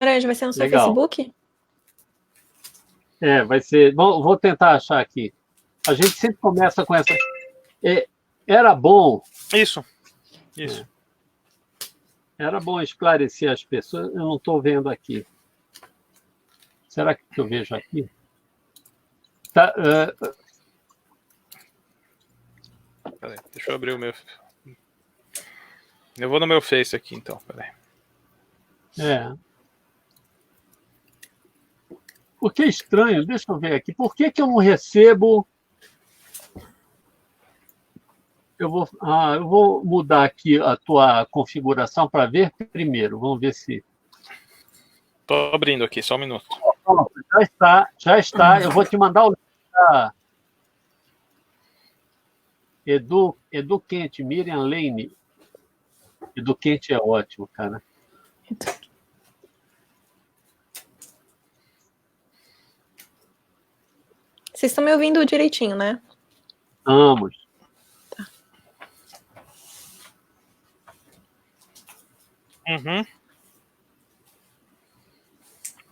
Laranja, vai ser no seu Legal. Facebook? Vai ser. Vou tentar achar aqui. A gente sempre começa com essa. Era bom. Isso. Era bom esclarecer as pessoas. Eu não estou vendo aqui. Será que eu vejo aqui? Tá, Peraí, deixa eu abrir o meu. Eu vou no meu Face aqui, então. Peraí. O que é estranho, deixa eu ver aqui. Por que eu não recebo... Eu vou mudar aqui a tua configuração para ver primeiro. Vamos ver se... Estou abrindo aqui, só um minuto. Já está. Eu vou te mandar o link da Edu Quente, Miriam Lane. Edu Quente é ótimo, cara. Vocês estão me ouvindo direitinho, né? Vamos. Tá. Uhum.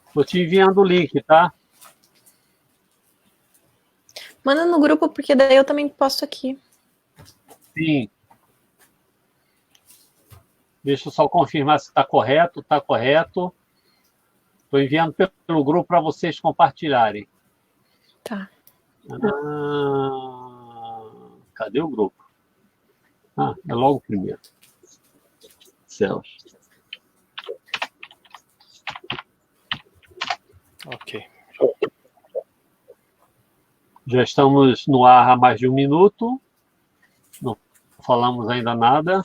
Estou te enviando o link, tá? Manda no grupo, porque daí eu também posto aqui. Sim. Deixa eu só confirmar se está correto. Está correto. Estou enviando pelo grupo para vocês compartilharem. Tá. Cadê o grupo? É logo o primeiro. Céus. Ok. Já estamos no ar há mais de um minuto. Não falamos ainda nada.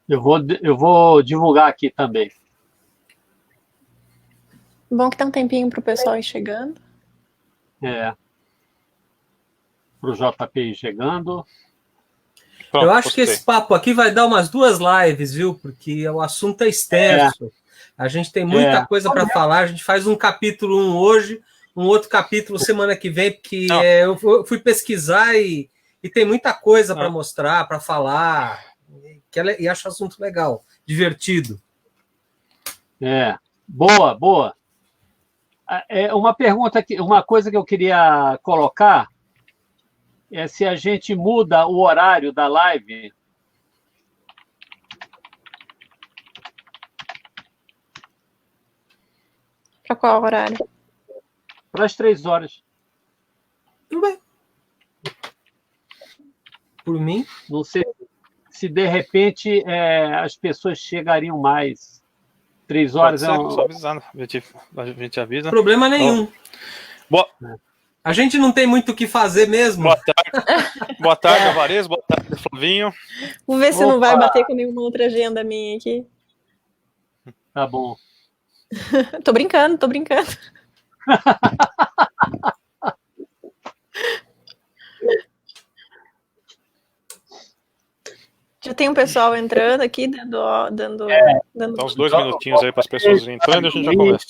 Eu vou divulgar aqui também. Bom que tá um tempinho para o pessoal ir chegando. Para o JP ir chegando. Pronto, eu acho que esse papo aqui vai dar umas 2 lives, viu? Porque o assunto é extenso. A gente tem muita coisa para falar. A gente faz um capítulo 1 hoje, um outro capítulo semana que vem, porque eu fui pesquisar e tem muita coisa para mostrar, para falar. E acho o assunto legal, divertido. Boa. Uma pergunta, uma coisa que eu queria colocar é se a gente muda o horário da live. Para qual horário? Para as 3 horas. Tudo bem. Por mim? Não sei se de repente as pessoas chegariam mais. 3 horas só avisando. A gente avisa. Problema nenhum. A gente não tem muito o que fazer mesmo. Boa tarde, Alvarez. Boa tarde, Flavinho. Vou ver se não vai bater com nenhuma outra agenda minha aqui. Tá bom. Tô brincando. Já tem um pessoal entrando aqui, dando Dá uns 2 minutinhos aí para as pessoas entrando e a gente já começa.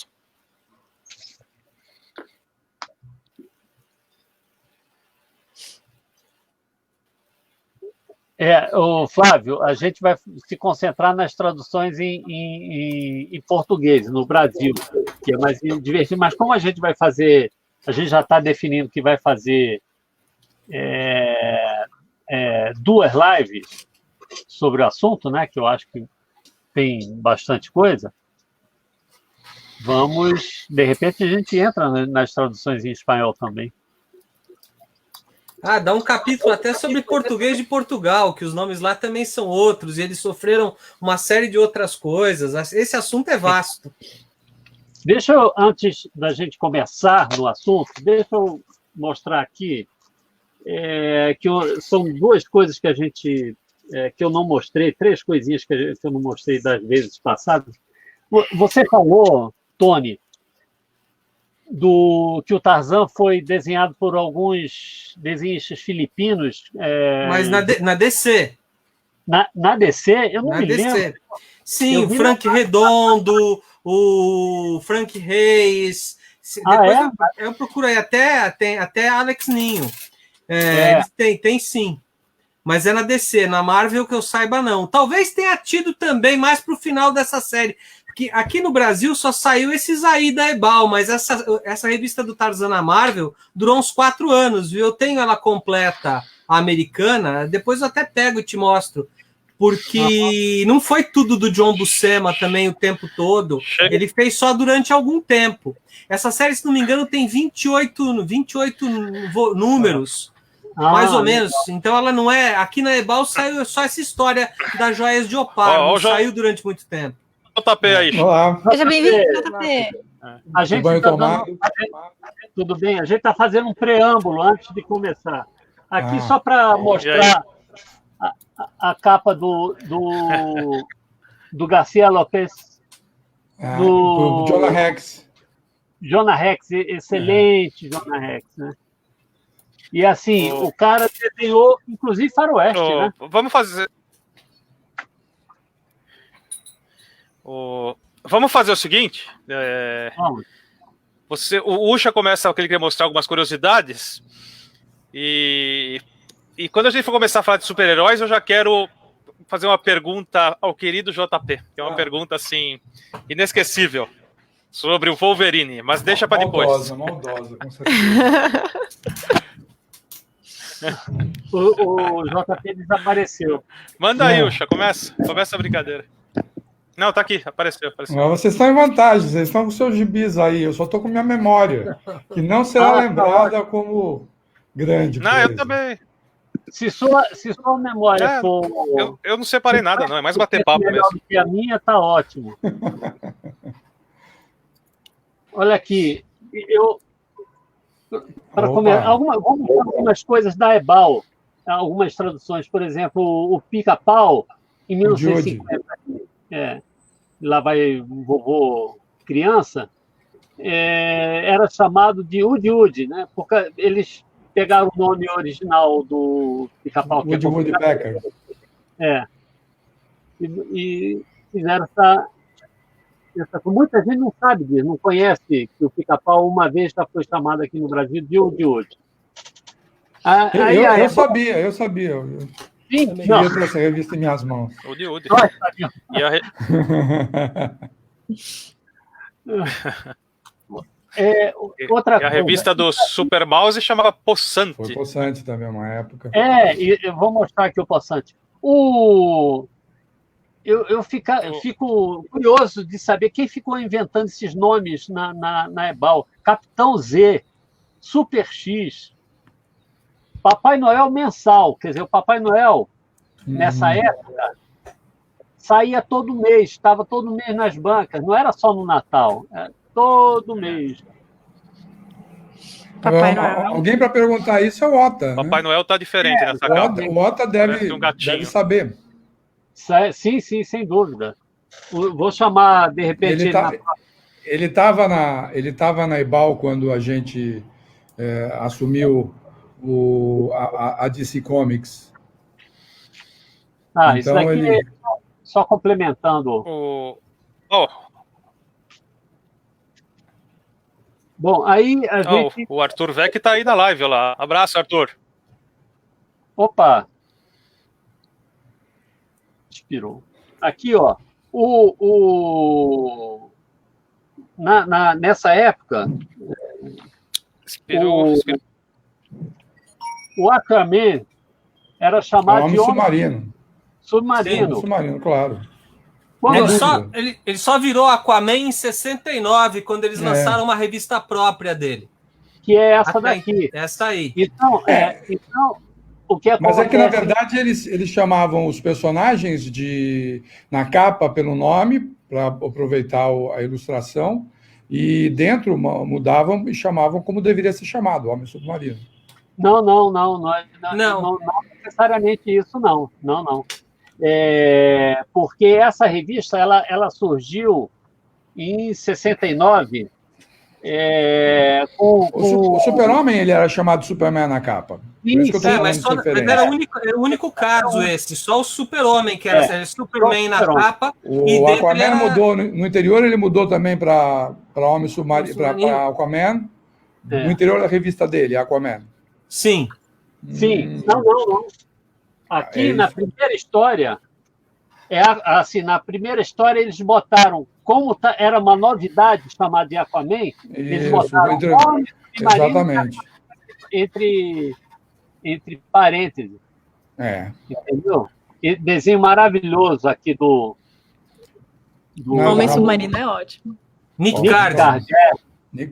Flávio, a gente vai se concentrar nas traduções em português, no Brasil, que é mais divertido. Mas como a gente vai fazer, a gente já está definindo que vai fazer 2 lives sobre o assunto, né, que eu acho que tem bastante coisa, de repente a gente entra nas traduções em espanhol também. Dá um capítulo até sobre português de Portugal, que os nomes lá também são outros, e eles sofreram uma série de outras coisas. Esse assunto é vasto. Deixa eu, antes da gente começar no assunto, deixa eu mostrar aqui são 2 coisas que que eu não mostrei, 3 coisinhas que eu não mostrei das vezes passadas. Você falou, Tony, que o Tarzan foi desenhado por alguns desenhistas filipinos. Mas na DC. Na DC? Eu não me lembro. Sim, o Frank Redondo, o Frank Reis. Depois eu procuro aí até Alex Ninho. Eles tem sim. Mas é na DC, na Marvel que eu saiba não. Talvez tenha tido também mais para o final dessa série. Porque aqui no Brasil só saiu esses aí da Ebal, mas essa revista do Tarzan na Marvel durou uns 4 anos, viu? Eu tenho ela completa, a americana, depois eu até pego e te mostro. Porque não foi tudo do John Buscema também o tempo todo. Ele fez só durante algum tempo. Essa série, se não me engano, tem 28 números. Mais ou menos. Então ela não é... Aqui na Ebal saiu só essa história das joias de Opar. Não saiu durante muito tempo. JP aí. Olá. Seja bem-vindo, JP. A gente tudo bem? A gente está fazendo um preâmbulo antes de começar. Aqui só para mostrar a capa do Garcia Lopes. Do Jonah Rex. Jonah Rex, excelente Jonah Rex, né? E assim, o cara desenhou, inclusive, faroeste, né? Vamos fazer o seguinte. O Ucha começa, que ele quer mostrar algumas curiosidades. E quando a gente for começar a falar de super-heróis, eu já quero fazer uma pergunta ao querido JP, que é uma pergunta, assim, inesquecível, sobre o Wolverine, mas deixa para depois. Maldosa, com certeza. O JP desapareceu. Manda aí, Ucha, começa a brincadeira. Não, tá aqui, apareceu. Mas vocês estão em vantagem, vocês estão com seus gibis aí, eu só estou com minha memória, que não será lembrada como grande. Não, eu também. Se sua memória for... Eu não separei nada, não, é mais bater papo mesmo. Que a minha tá ótimo. Olha aqui, algumas coisas da Ebal, algumas traduções, por exemplo, o Pica-Pau, em 1950, lá vai um vovô criança, era chamado de Udi-Udi, né? Porque eles pegaram o nome original do Pica-Pau. Woodpecker. E fizeram essa... Muita gente não sabe disso, não conhece que o Pica-Pau uma vez já foi chamado aqui no Brasil de Udi-Udi. Eu sabia. Sim, eu trouxe essa revista em minhas mãos. Udi-Udi. Outra a revista do Super Mouse chamava Possante. Foi Possante também, uma época. E eu vou mostrar aqui o Possante. Eu fico curioso de saber quem ficou inventando esses nomes na Ebal. Capitão Z, Super X, Papai Noel mensal. Quer dizer, o Papai Noel, nessa época, saía todo mês, estava todo mês nas bancas. Não era só no Natal, era todo mês. Papai Noel. Alguém para perguntar isso é o Ota. Papai Noel está diferente nessa capa. O Ota deve saber. Sim, sem dúvida. Vou chamar, de repente... Ele estava na Ebal quando a gente assumiu a DC Comics. Então, isso daqui só complementando. Bom, aí a gente... O Arthur Vec está aí na live, lá. Abraço, Arthur. Opa! Inspirou. Aqui, ó, nessa época, o Aquaman era chamado de Homem Submarino. Submarino, claro. Ele só virou Aquaman em 69, quando eles lançaram uma revista própria dele. Que é essa daqui. Essa aí. Então, o que acontece... Mas é que, na verdade, eles chamavam os personagens na capa pelo nome, para aproveitar a ilustração, e dentro mudavam e chamavam como deveria ser chamado, Homem Submarino. Não necessariamente isso, não. Porque essa revista ela surgiu em 69. O Super-Homem ele era chamado Superman na capa. Mas era o único caso esse, só o Super-Homem que era Superman na capa. O Aquaman mudou, no interior ele mudou também para Homem Submarino, para Aquaman, no interior da revista dele, Aquaman. Sim. Sim, não. Aqui na primeira história, assim, na primeira história eles botaram, como era uma novidade chamada de Aquaman, eles botaram exatamente. Entre parênteses. Entendeu? E desenho maravilhoso aqui do Homem Submarino é ótimo. Nick Cardi. Nick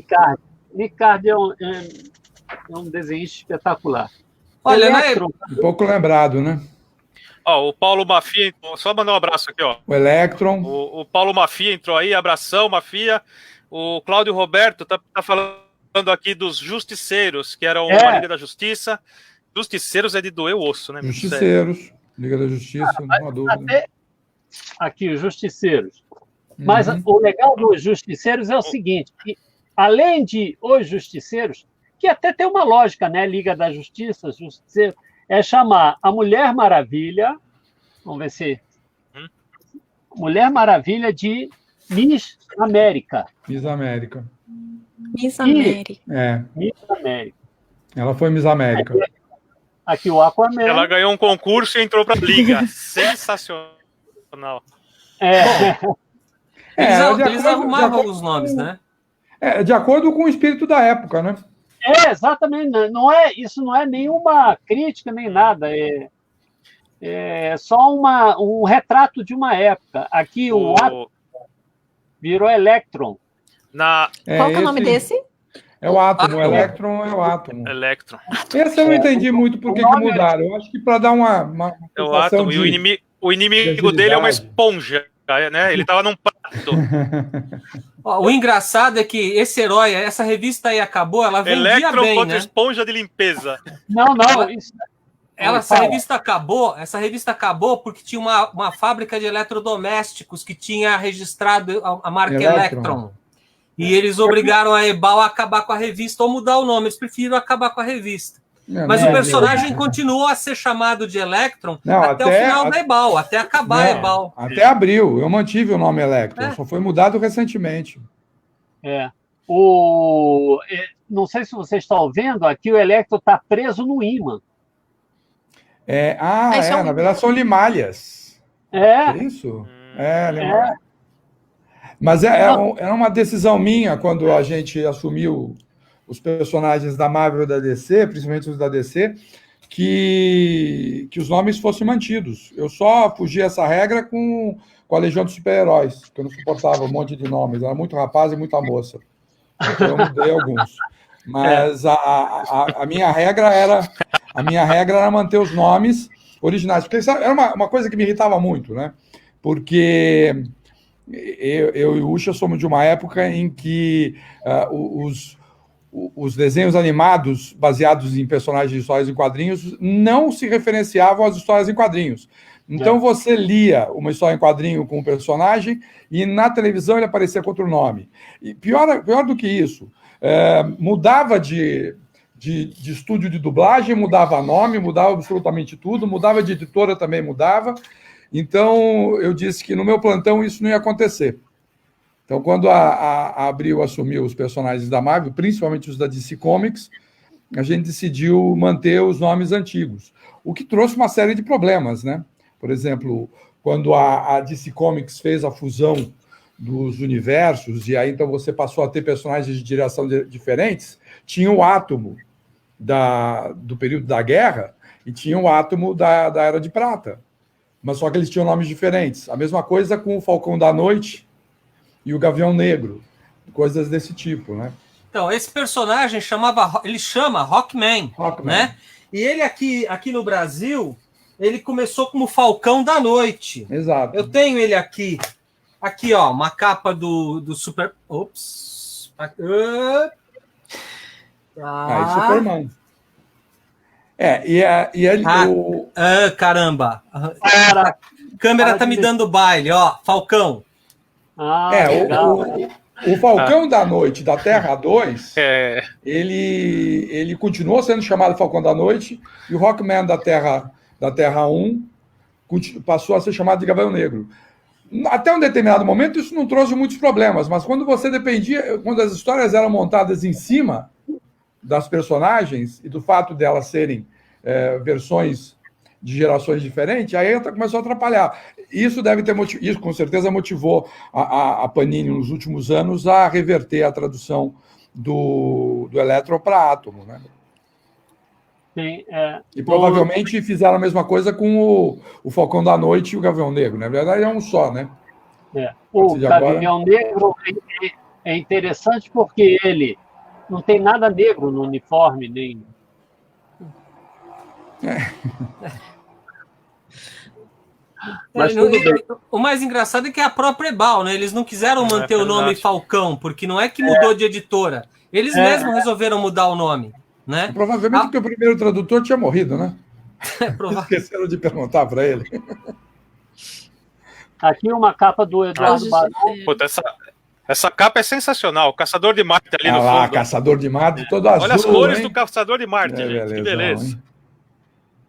Cardi. Nick Cardi é um desenhista espetacular. Olha, um pouco lembrado, né? Ó, o Paulo Mafia, só mandar um abraço aqui, ó. O Electron. O Paulo Mafia entrou aí, abração, Mafia. O Cláudio Roberto tá falando aqui dos Justiceiros, que eram uma Liga da Justiça. Justiceiros é de doer o osso, né? Justiceiros, Liga da Justiça, não há dúvida. Aqui, os Justiceiros. Mas o legal dos Justiceiros é o seguinte, que além de os Justiceiros, que até tem uma lógica, né? Liga da Justiça, Justiceiro, é chamar a Mulher Maravilha, vamos ver se... Mulher Maravilha de Miss América. Miss América. Miss América. Miss América. Ela foi Miss América. Aqui o Aquaman. Ela ganhou um concurso e entrou para a Liga. Sensacional. Eles arrumavam os nomes, né? De acordo com o espírito da época, né? Exatamente. Isso não é nenhuma crítica, nem nada. É só um retrato de uma época. Aqui o Átomo virou Electron. Qual que é o nome desse? É o Átomo. O Electron é o Átomo. Electron. Esse eu não entendi muito por que mudaram. Eu acho que para dar uma é o Átomo. E o inimigo dele é uma esponja, né? Ele estava num prato. O engraçado é que esse herói, essa revista aí acabou, ela vendia Electron bem, contra né? esponja de limpeza. Não. Essa revista acabou porque tinha uma fábrica de eletrodomésticos que tinha registrado a marca Electron. E eles obrigaram a Ebal a acabar com a revista ou mudar o nome. Eles preferiram acabar com a revista. Mas o personagem continuou a ser chamado de Electron até o final da Ebal, até acabar a Ebal. Até abril. Eu mantive o nome Electron. Só foi mudado recentemente. Não sei se vocês estão vendo, aqui o Electron está preso no ímã. Na verdade são limalhas. É isso? Limalhas. Mas era uma decisão minha quando a gente assumiu os personagens da Marvel e da DC, principalmente os da DC, que os nomes fossem mantidos. Eu só fugi essa regra com a Legião dos Super-Heróis, que eu não suportava um monte de nomes, era muito rapaz e muita moça. Então eu mudei alguns. Mas a minha regra era manter os nomes originais, porque isso era uma coisa que me irritava muito, né? Porque eu e o Ucha somos de uma época em que os desenhos animados baseados em personagens de histórias em quadrinhos não se referenciavam às histórias em quadrinhos. Então você lia uma história em quadrinho com um personagem e na televisão ele aparecia com outro nome. E pior do que isso, mudava de estúdio de dublagem, mudava nome, mudava absolutamente tudo, mudava de editora também, mudava. Então, eu disse que no meu plantão isso não ia acontecer. Então, quando a Abril assumiu os personagens da Marvel, principalmente os da DC Comics, a gente decidiu manter os nomes antigos, o que trouxe uma série de problemas, né? Por exemplo, quando a DC Comics fez a fusão dos universos, e aí então você passou a ter personagens de direção diferentes, tinha o Átomo do período da Guerra e tinha o Átomo da Era de Prata. Mas só que eles tinham nomes diferentes. A mesma coisa com o Falcão da Noite e o Gavião Negro. Coisas desse tipo, né? Então, esse personagem ele chama Hawkman, né? E ele aqui no Brasil, ele começou como Falcão da Noite. Exato. Eu tenho ele aqui. Aqui, ó, uma capa do Super... Ops. Superman. Caramba. A câmera tá me dando baile, ó. Falcão. O Falcão da Noite da Terra 2, ele continuou sendo chamado Falcão da Noite, e o Hawkman da Terra 1 passou a ser chamado de Gavião Negro. Até um determinado momento isso não trouxe muitos problemas, mas quando as histórias eram montadas em cima, das personagens e do fato delas serem versões de gerações diferentes, aí começou a atrapalhar. Isso isso com certeza motivou a Panini nos últimos anos a reverter a tradução do Electron para Átomo, né? Sim, e provavelmente fizeram a mesma coisa com o Falcão da Noite e o Gavião Negro. Na verdade, é um só, né? O Gavião Negro é interessante porque ele não tem nada negro no uniforme, nem... Mas tudo bem. O mais engraçado é que é a própria Ebal, né? Eles não quiseram manter o nome Falcão, porque não é que mudou de editora. Eles mesmos resolveram mudar o nome, né? Provavelmente porque o primeiro tradutor tinha morrido, né? Esqueceram de perguntar para ele. Aqui uma capa do Eduardo Barão. Puta, essa capa é sensacional. O Caçador de Marte ali no fundo. Lá, Caçador de Marte, todo azul. Olha as cores, hein? do Caçador de Marte, gente. Beleza, que beleza. Hein?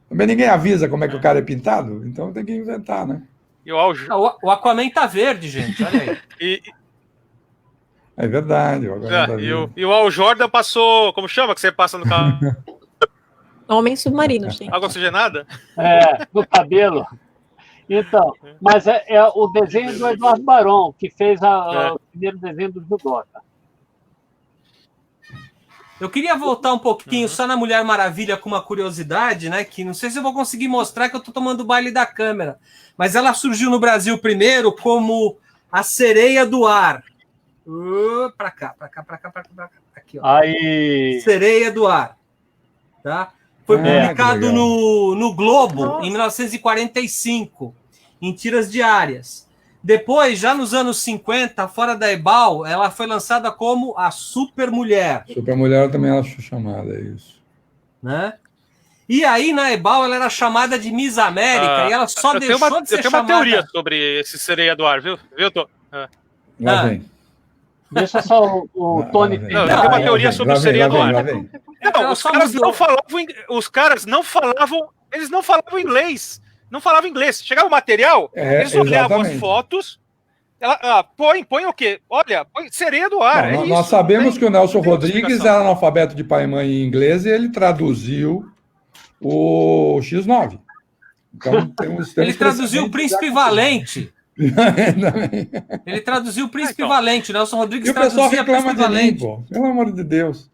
Também ninguém avisa como é que o cara é pintado, então tem que inventar, né? E o Aquaman tá verde, gente, olha aí. É verdade. E o Al Jordan passou... Como chama que você passa no carro? Homem submarino, gente. Água oxigenada? No cabelo. Então, mas é o desenho do Eduardo Barão, que fez o primeiro desenho do Judoca. Eu queria voltar um pouquinho só na Mulher Maravilha com uma curiosidade, né? Que não sei se eu vou conseguir mostrar que eu tô tomando o baile da câmera. Mas ela surgiu no Brasil primeiro como a Sereia do Ar. Pra cá. Aqui, ó. Aí. Sereia do Ar. Tá? Foi publicado no Globo em 1945, em tiras diárias. Depois, já nos anos 50, fora da Ebal, ela foi lançada como a Super Mulher. Super Mulher também ela foi chamada, é isso. Né? E aí, na Ebal, ela era chamada de Miss América e ela só deixou de ser chamada... Eu tenho uma teoria sobre esse Sereia do Ar, viu? Lá vem. Deixa só o Tony... Não, eu tenho uma teoria sobre o Sereia do Ar. Não, os caras não falavam... Eles não falavam inglês. Não falava inglês. Chegava o material, eles olhavam as fotos. Põe o quê? Olha, põe Sereia do Ar. Nós sabemos que o Nelson Rodrigues era analfabeto de pai e mãe em inglês e ele traduziu o X9. Então, ele traduziu o Príncipe Valente. Ele traduziu o Príncipe Valente. O Nelson Rodrigues traduzia o Príncipe Valente. Pelo amor de Deus.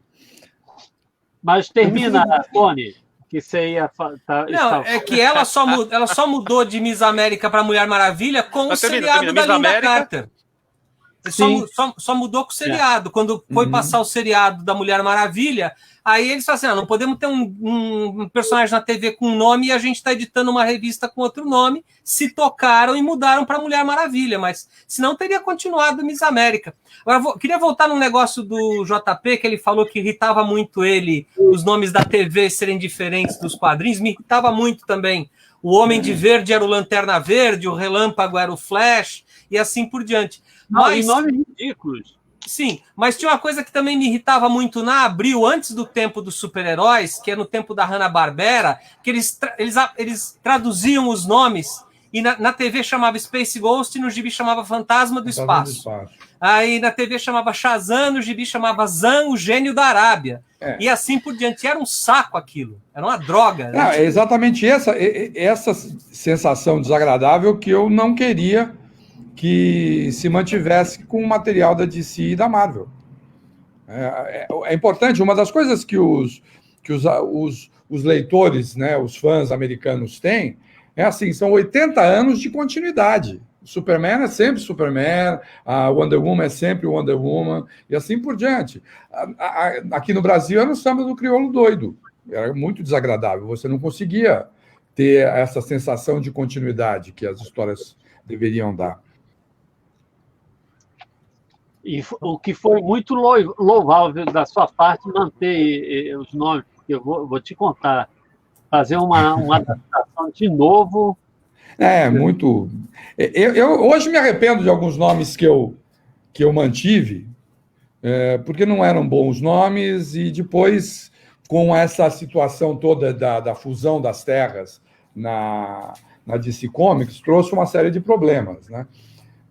Mas termina, Tony. Que você ia... é que ela só mudou de Miss América para Mulher Maravilha com o seriado da Linda Carter. Só mudou com o seriado. Quando foi passar o seriado da Mulher Maravilha, aí eles falaram assim, não podemos ter um personagem na TV com um nome e a gente está editando uma revista com outro nome, se tocaram e mudaram para Mulher Maravilha, mas senão teria continuado Miss América. Agora, queria voltar num negócio do JP, que ele falou que irritava muito ele, os nomes da TV serem diferentes dos quadrinhos, me irritava muito também. O Homem de Verde era o Lanterna Verde, o Relâmpago era o Flash, e assim por diante. Mas nomes ridículos. Sim, mas tinha uma coisa que também me irritava muito na Abril, antes do tempo dos super-heróis, que é no tempo da Hanna-Barbera, que eles traduziam os nomes, e na TV chamava Space Ghost, e no gibi chamava Fantasma do Espaço. Aí na TV chamava Shazam, no gibi chamava Zan, o Gênio da Arábia. E assim por diante. Era um saco aquilo. Era uma droga. Né? É exatamente essa sensação desagradável que eu não queria que se mantivesse com o material da DC e da Marvel. É importante, uma das coisas que os leitores, né, os fãs americanos têm, são 80 anos de continuidade. O Superman é sempre Superman, a Wonder Woman é sempre Wonder Woman, e assim por diante. Aqui no Brasil era o samba do crioulo doido. Era muito desagradável. Você não conseguia ter essa sensação de continuidade que as histórias deveriam dar. E o que foi muito louvável da sua parte manter os nomes, porque eu vou te contar, fazer uma adaptação de novo. Muito. Eu hoje me arrependo de alguns nomes que eu mantive, porque não eram bons nomes, e depois, com essa situação toda da fusão das terras na DC Comics, trouxe uma série de problemas, né?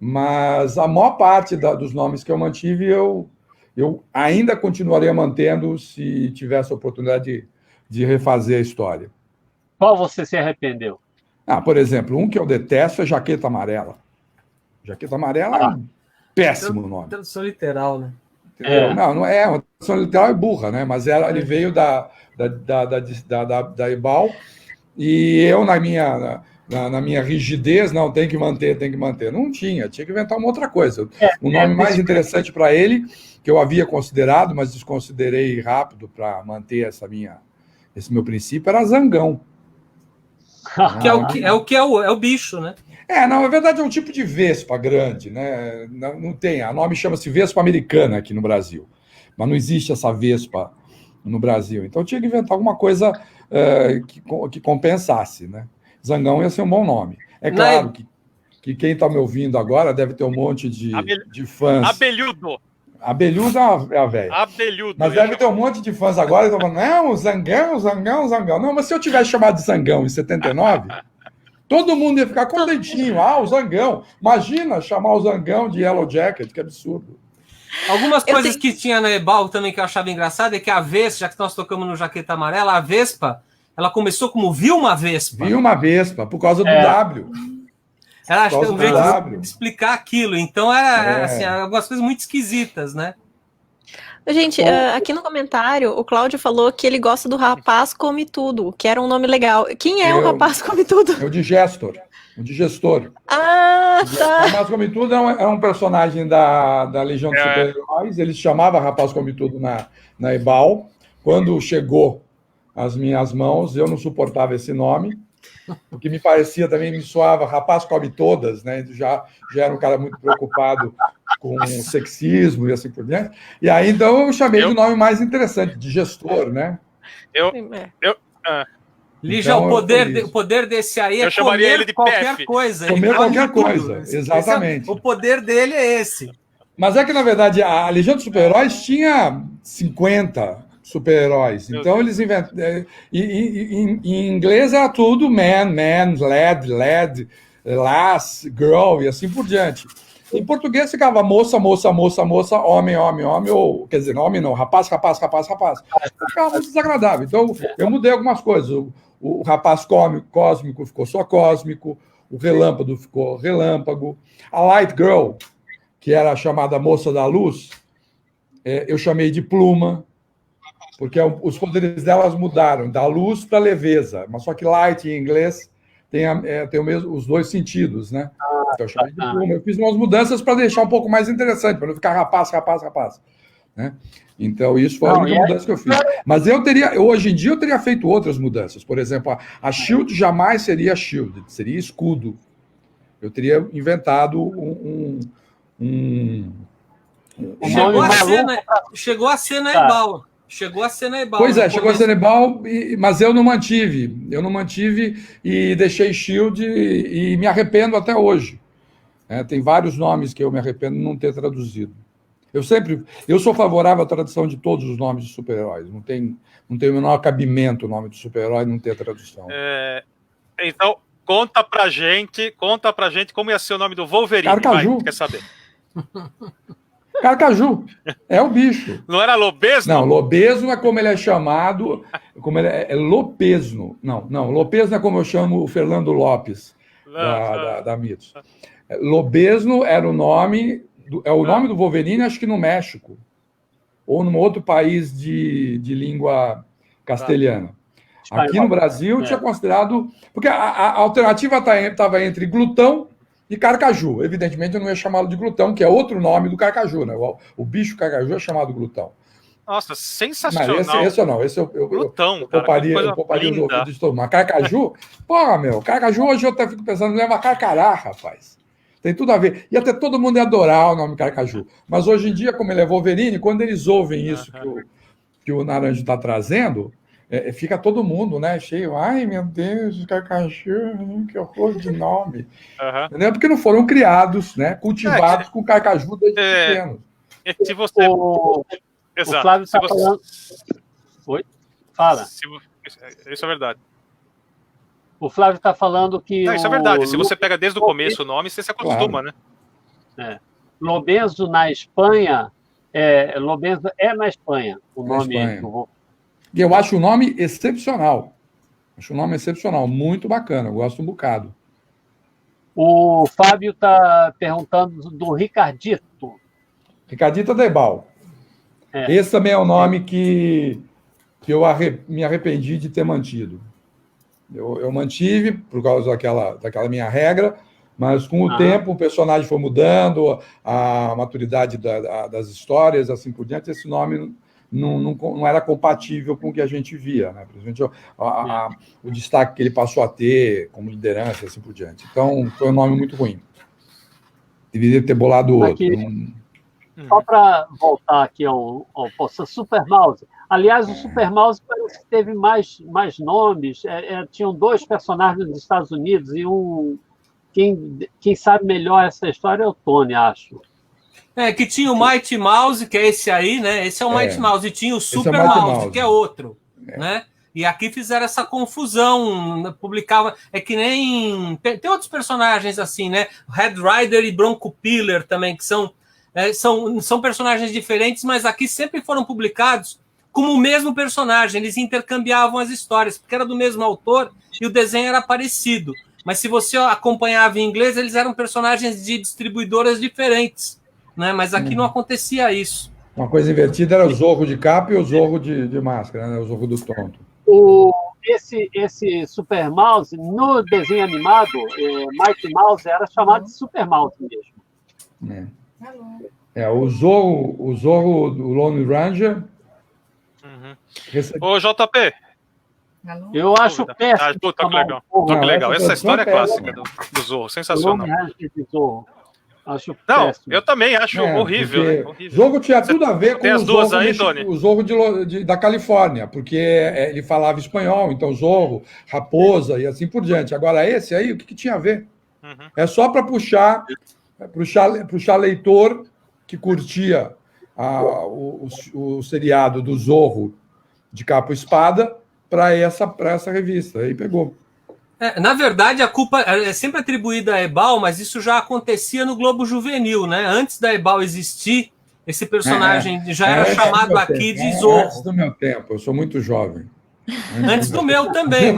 Mas a maior parte dos nomes que eu mantive, eu eu ainda continuaria mantendo se tivesse a oportunidade de refazer a história. Qual você se arrependeu? Por exemplo, um que eu detesto é Jaqueta Amarela. Jaqueta Amarela é um péssimo nome. Tradução literal, né? Não é. Uma tradução literal é burra, né? Mas ele veio da Ebal, e eu, na minha rigidez, não, tem que manter. Não tinha que inventar uma outra coisa. O nome mais interessante para ele, que eu havia considerado, mas desconsiderei rápido para manter esse meu princípio, era Zangão. Que é o bicho, né? Na verdade é um tipo de vespa grande, né? Não tem, o nome chama-se vespa americana aqui no Brasil, mas não existe essa vespa no Brasil. Então tinha que inventar alguma coisa que compensasse, né? Zangão ia ser um bom nome. É claro que quem está me ouvindo agora deve ter um monte de fãs. Abelhudo é a velha. Abelhudo. Mas deve ter um monte de fãs agora que estão falando, não, Zangão. Não, mas se eu tivesse chamado de Zangão em 79, todo mundo ia ficar contentinho. O Zangão. Imagina chamar o Zangão de Yellow Jacket, que absurdo. Algumas coisas que tinha na Ebal também que eu achava engraçado é que a Vespa, já que nós tocamos no Jaqueta Amarela, a Vespa, ela começou como Vilma Vespa. Vilma Vespa, por causa do W. Era um jeito de explicar aquilo. Então, era assim, algumas coisas muito esquisitas, né? Gente, aqui no comentário, o Cláudio falou que ele gosta do Rapaz Come Tudo, que era um nome legal. Quem é o Rapaz Come Tudo? É o Digestor. O Digestor. Tá. O Rapaz Come Tudo é um personagem da Legião dos Super-Heróis. Ele se chamava Rapaz Come Tudo na Ebal. Quando chegou às minhas mãos, eu não suportava esse nome, porque me parecia também, me soava Rapaz Come Todas, né? Já era um cara muito preocupado com o sexismo e assim por diante. E aí, então, eu chamei de nome mais interessante, Digestor, né? Lígia, então, o poder desse aí é chamaria ele de qualquer coisa. Comer qualquer coisa, exatamente. O poder dele é esse. Mas é que, na verdade, a Legião dos Super-Heróis tinha 50 super-heróis. Então, eles inventaram... Em inglês era tudo man, lad, lass, girl, e assim por diante. Em português ficava moça, homem, ou, quer dizer, homem não, rapaz. Ficava muito desagradável. Então, eu mudei algumas coisas. O rapaz cósmico ficou só cósmico, o relâmpago ficou relâmpago, a light girl, que era a chamada moça da luz, eu chamei de pluma, porque os poderes delas mudaram, da luz para leveza, mas só que light em inglês tem os dois sentidos, né? Então eu chamei de pluma. Eu fiz umas mudanças para deixar um pouco mais interessante, para não ficar rapaz, né? Então isso foi a única mudança que eu fiz. Mas hoje em dia eu teria feito outras mudanças. Por exemplo, a Shield jamais seria Shield, seria escudo. Eu teria inventado Chegou a ser na Ebal. Chegou a ser na Ebal. Pois chegou a ser na Ebal, mas eu não mantive. E deixei Shield e me arrependo até hoje. Tem vários nomes que eu me arrependo de não ter traduzido. Eu sou favorável à tradução de todos os nomes de super-heróis. Não tem o menor cabimento o nome de super-herói não ter tradução. Então, conta pra gente como ia ser o nome do Wolverine. Carcaju. Quer saber? Carcaju. É o bicho. Não era Lobesno? Não, Lobesno é como ele é chamado. É Lopesno. Não, Lopesno é como eu chamo o Fernando Lopes, da Mitos. Lobesno era o nome... o nome do Wolverine, acho que no México. Ou num outro país de língua castelhana. Aqui no Brasil, tinha considerado... Porque a alternativa estava entre glutão e carcaju. Evidentemente, eu não ia chamá-lo de glutão, que é outro nome do carcaju, né? O bicho carcaju é chamado glutão. Nossa, sensacional. Mas esse eu não. Esse glutão, eu pouparia os ouvidos de todo mundo. Mas carcaju? Carcaju hoje eu até fico pensando, leva carcará, rapaz. Tem tudo a ver. Ia ter todo mundo ia adorar o nome Carcaju. Mas hoje em dia, como ele é Wolverine, quando eles ouvem isso que o Naranjo está trazendo, fica todo mundo, né, cheio. Ai, meu Deus, Carcaju, que horror de nome. Entendeu? Porque não foram criados, né, cultivados com Carcaju desde pequenos. Se você... Exato. O Flávio está falando... Oi? Fala. Isso é verdade. O Flávio está falando que... Não, isso é verdade. Se você pega desde o começo o nome, você se acostuma, né? Lobesno, na Espanha, Lobenzo é na Espanha, o nome Espanha. que eu vou... Eu acho o nome excepcional. Acho o nome excepcional, muito bacana, eu gosto um bocado. O Fábio está perguntando do Ricardito. Ricardito Debal. Esse também é o nome que eu me arrependi de ter mantido. Eu mantive por causa daquela minha regra, mas com o tempo o personagem foi mudando, a maturidade das histórias, assim por diante, esse nome não era compatível com o que a gente via, né? Principalmente o destaque que ele passou a ter como liderança, assim por diante. Então, foi um nome muito ruim. Deveria ter bolado outro. Só para voltar aqui ao Super Mouse. Aliás, o Super Mouse parece que teve mais nomes. Tinham 2 personagens dos Estados Unidos e quem sabe melhor essa história é o Tony, acho. Que tinha o Mighty Mouse, que é esse aí, né? Esse é o Mighty Mouse. E tinha o Super Mouse, que é outro, né? E aqui fizeram essa confusão, publicava... É que nem... Tem outros personagens assim, né? Red Rider e Bronco Pillar também, que são personagens diferentes, mas aqui sempre foram publicados como o mesmo personagem. Eles intercambiavam as histórias, porque era do mesmo autor e o desenho era parecido. Mas se você acompanhava em inglês, eles eram personagens de distribuidoras diferentes, né? Mas aqui não acontecia isso. Uma coisa invertida era o Zorro de capa e o Zorro de máscara, né? O Zorro do tonto. Esse Super Mouse, no desenho animado, Mighty Mouse era chamado de Super Mouse mesmo. O Zorro do Lone Ranger. Ô, JP. Eu acho péssimo. Que legal. Essa história é clássica do Zorro, sensacional. Acho péssimo. Eu também acho horrível, né? O jogo tinha tudo a ver com as duas aí, Tony? O Zorro da Califórnia, porque ele falava espanhol, então Zorro, Raposa e assim por diante. Agora, esse aí, o que tinha a ver? É só para puxar leitor que curtia o seriado do Zorro de capa e espada para essa revista. Aí pegou. Na verdade, a culpa é sempre atribuída a Ebal, mas isso já acontecia no Globo Juvenil, né? Antes da Ebal existir, esse personagem já era chamado aqui de Zorro. Antes do meu tempo, eu sou muito jovem. Antes do meu também,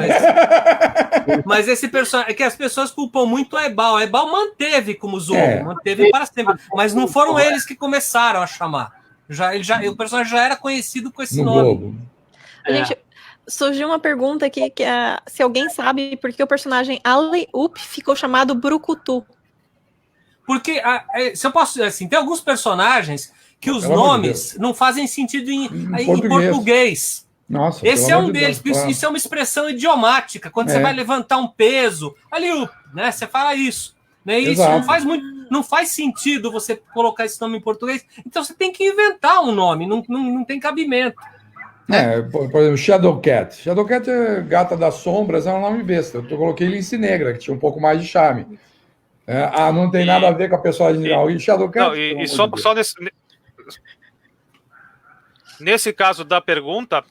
mas esse personagem é que as pessoas culpam muito a Ebal. A Ebal manteve como Zorro, manteve para sempre, mas não foram eles que começaram a chamar. O personagem já era conhecido com esse nome. Globo. Gente, surgiu uma pergunta aqui, que se alguém sabe por que o personagem Alley-Oop ficou chamado Brucutu. Porque, se eu posso assim, tem alguns personagens que os nomes não fazem sentido em português. Nossa, esse é um deles. Isso é uma expressão idiomática. Quando você vai levantar um peso, Alley-Oop, né? Você fala isso. Né? Isso não faz sentido você colocar esse nome em português. Então você tem que inventar um nome, não tem cabimento. Por exemplo, Shadowcat. Shadowcat é Gata das Sombras, é um nome besta. Eu coloquei Lince Negra, que tinha um pouco mais de charme. Não tem nada a ver com a personagem geral. E Shadowcat... Só nesse caso da pergunta,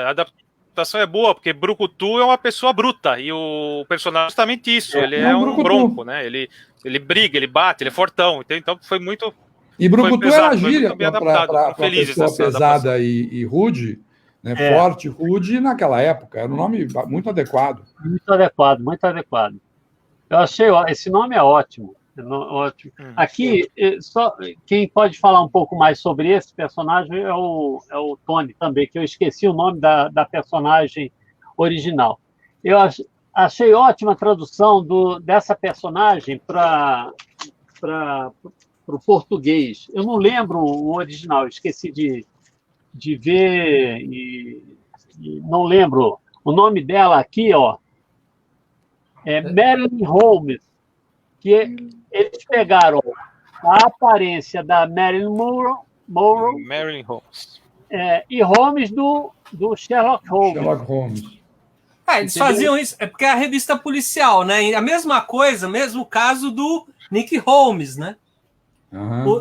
a adaptação é boa, porque Brucutu é uma pessoa bruta, e o personagem é justamente isso. Ele é um bronco, né? Ele briga, ele bate, ele é fortão. Então foi muito... E Brucutu era gíria para pessoa pesada e rude, né? Forte, rude, naquela época. Era um nome muito adequado. Muito adequado. Eu achei... Esse nome é ótimo. Ótimo. Aqui, só quem pode falar um pouco mais sobre esse personagem é o Tony também, que eu esqueci o nome da personagem original. Eu achei ótima a tradução dessa personagem para o português. Eu não lembro o original, esqueci de ver e não lembro. O nome dela aqui, é Marilyn Holmes, que eles pegaram a aparência da Marilyn Monroe Marilyn Holmes. E Holmes do Sherlock Holmes. Sherlock Holmes. Eles faziam isso, porque é a revista policial, né? E a mesma coisa, mesmo caso do Nick Holmes, né?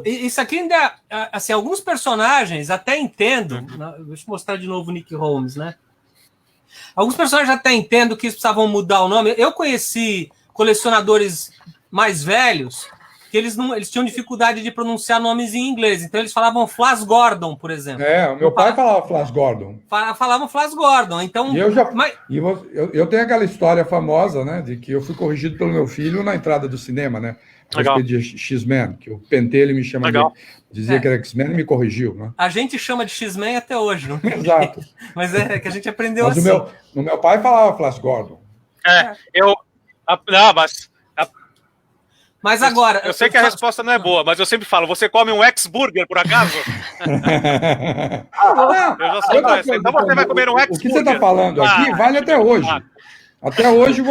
Isso aqui ainda, assim, alguns personagens até entendo. Deixa eu mostrar de novo o Nick Holmes, né? Alguns personagens até entendo que eles precisavam mudar o nome. Eu conheci colecionadores mais velhos que eles tinham dificuldade de pronunciar nomes em inglês, então eles falavam Flash Gordon, por exemplo. O meu pai falava Flash Gordon. Falavam Flash Gordon, então... Eu tenho aquela história famosa, né, de que eu fui corrigido pelo meu filho na entrada do cinema, né, a respeito de X-Men, que o Pentelho me chama dizia que era X-Men e me corrigiu, né? A gente chama de X-Men até hoje, não? Exato. Mas é que a gente aprendeu mas assim. O meu pai falava Flash Gordon. Mas agora... Eu sei que a resposta não é boa, mas eu sempre falo, você come um ex-burger, por acaso? Eu já sei qual é. Então você vai comer um ex-burger. O que você está falando aqui vale até hoje. Até hoje,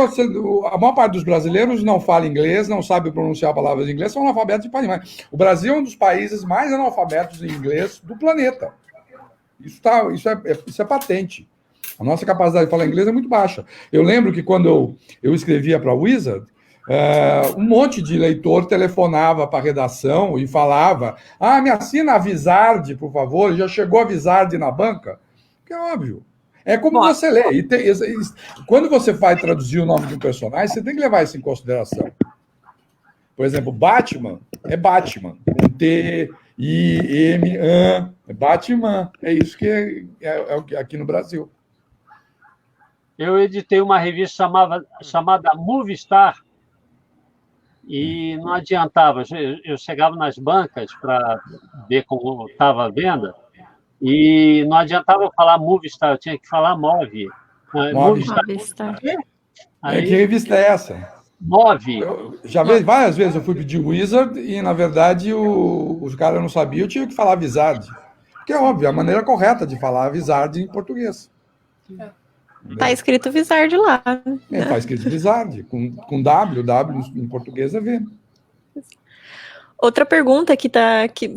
a maior parte dos brasileiros não fala inglês, não sabe pronunciar palavras em inglês, são analfabetos de país. O Brasil é um dos países mais analfabetos em inglês do planeta. Isso é patente. A nossa capacidade de falar inglês é muito baixa. Eu lembro que quando eu escrevia para a Wizard, um monte de leitor telefonava para a redação e falava: me assina a Vizard, por favor, já chegou a Vizard na banca? Que é óbvio. É como você lê. Quando você vai traduzir o nome de um personagem, você tem que levar isso em consideração. Por exemplo, Batman é Batman, com T-I-M-A, é Batman. É isso que é aqui no Brasil. Eu editei uma revista chamada Movie Star e não adiantava. Eu chegava nas bancas para ver como estava a venda e não adiantava eu falar Movie Star, eu tinha que falar Move. Movie Star. Aí, que revista é essa? Move. Várias vezes eu fui pedir Wizard e, na verdade, os caras não sabiam, eu tinha que falar Vizard. Porque é óbvio, a maneira correta de falar Vizard em português. Tá escrito Vizard lá. Tá escrito Vizard, com W em português é V. Outra pergunta que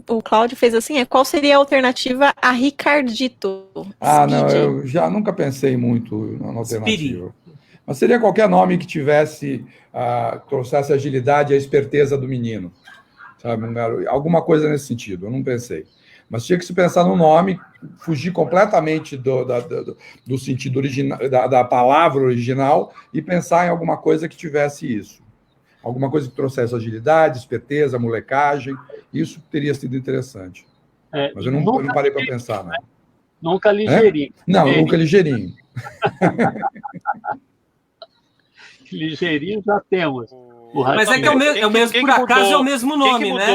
o Cláudio fez assim é: qual seria a alternativa a Ricardito? Não, eu já nunca pensei muito na alternativa. Mas seria qualquer nome que trouxesse a agilidade e a esperteza do menino. Sabe? Alguma coisa nesse sentido, eu não pensei. Mas tinha que se pensar no nome, fugir completamente do sentido original, da palavra original e pensar em alguma coisa que tivesse isso. Alguma coisa que trouxesse agilidade, esperteza, molecagem. Isso teria sido interessante. Mas eu não parei para pensar, não. Nunca ligeirinho. Não, nunca ligeirinho. Ligeirinho já temos. Mas é que é o mesmo, por acaso é o mesmo nome, né?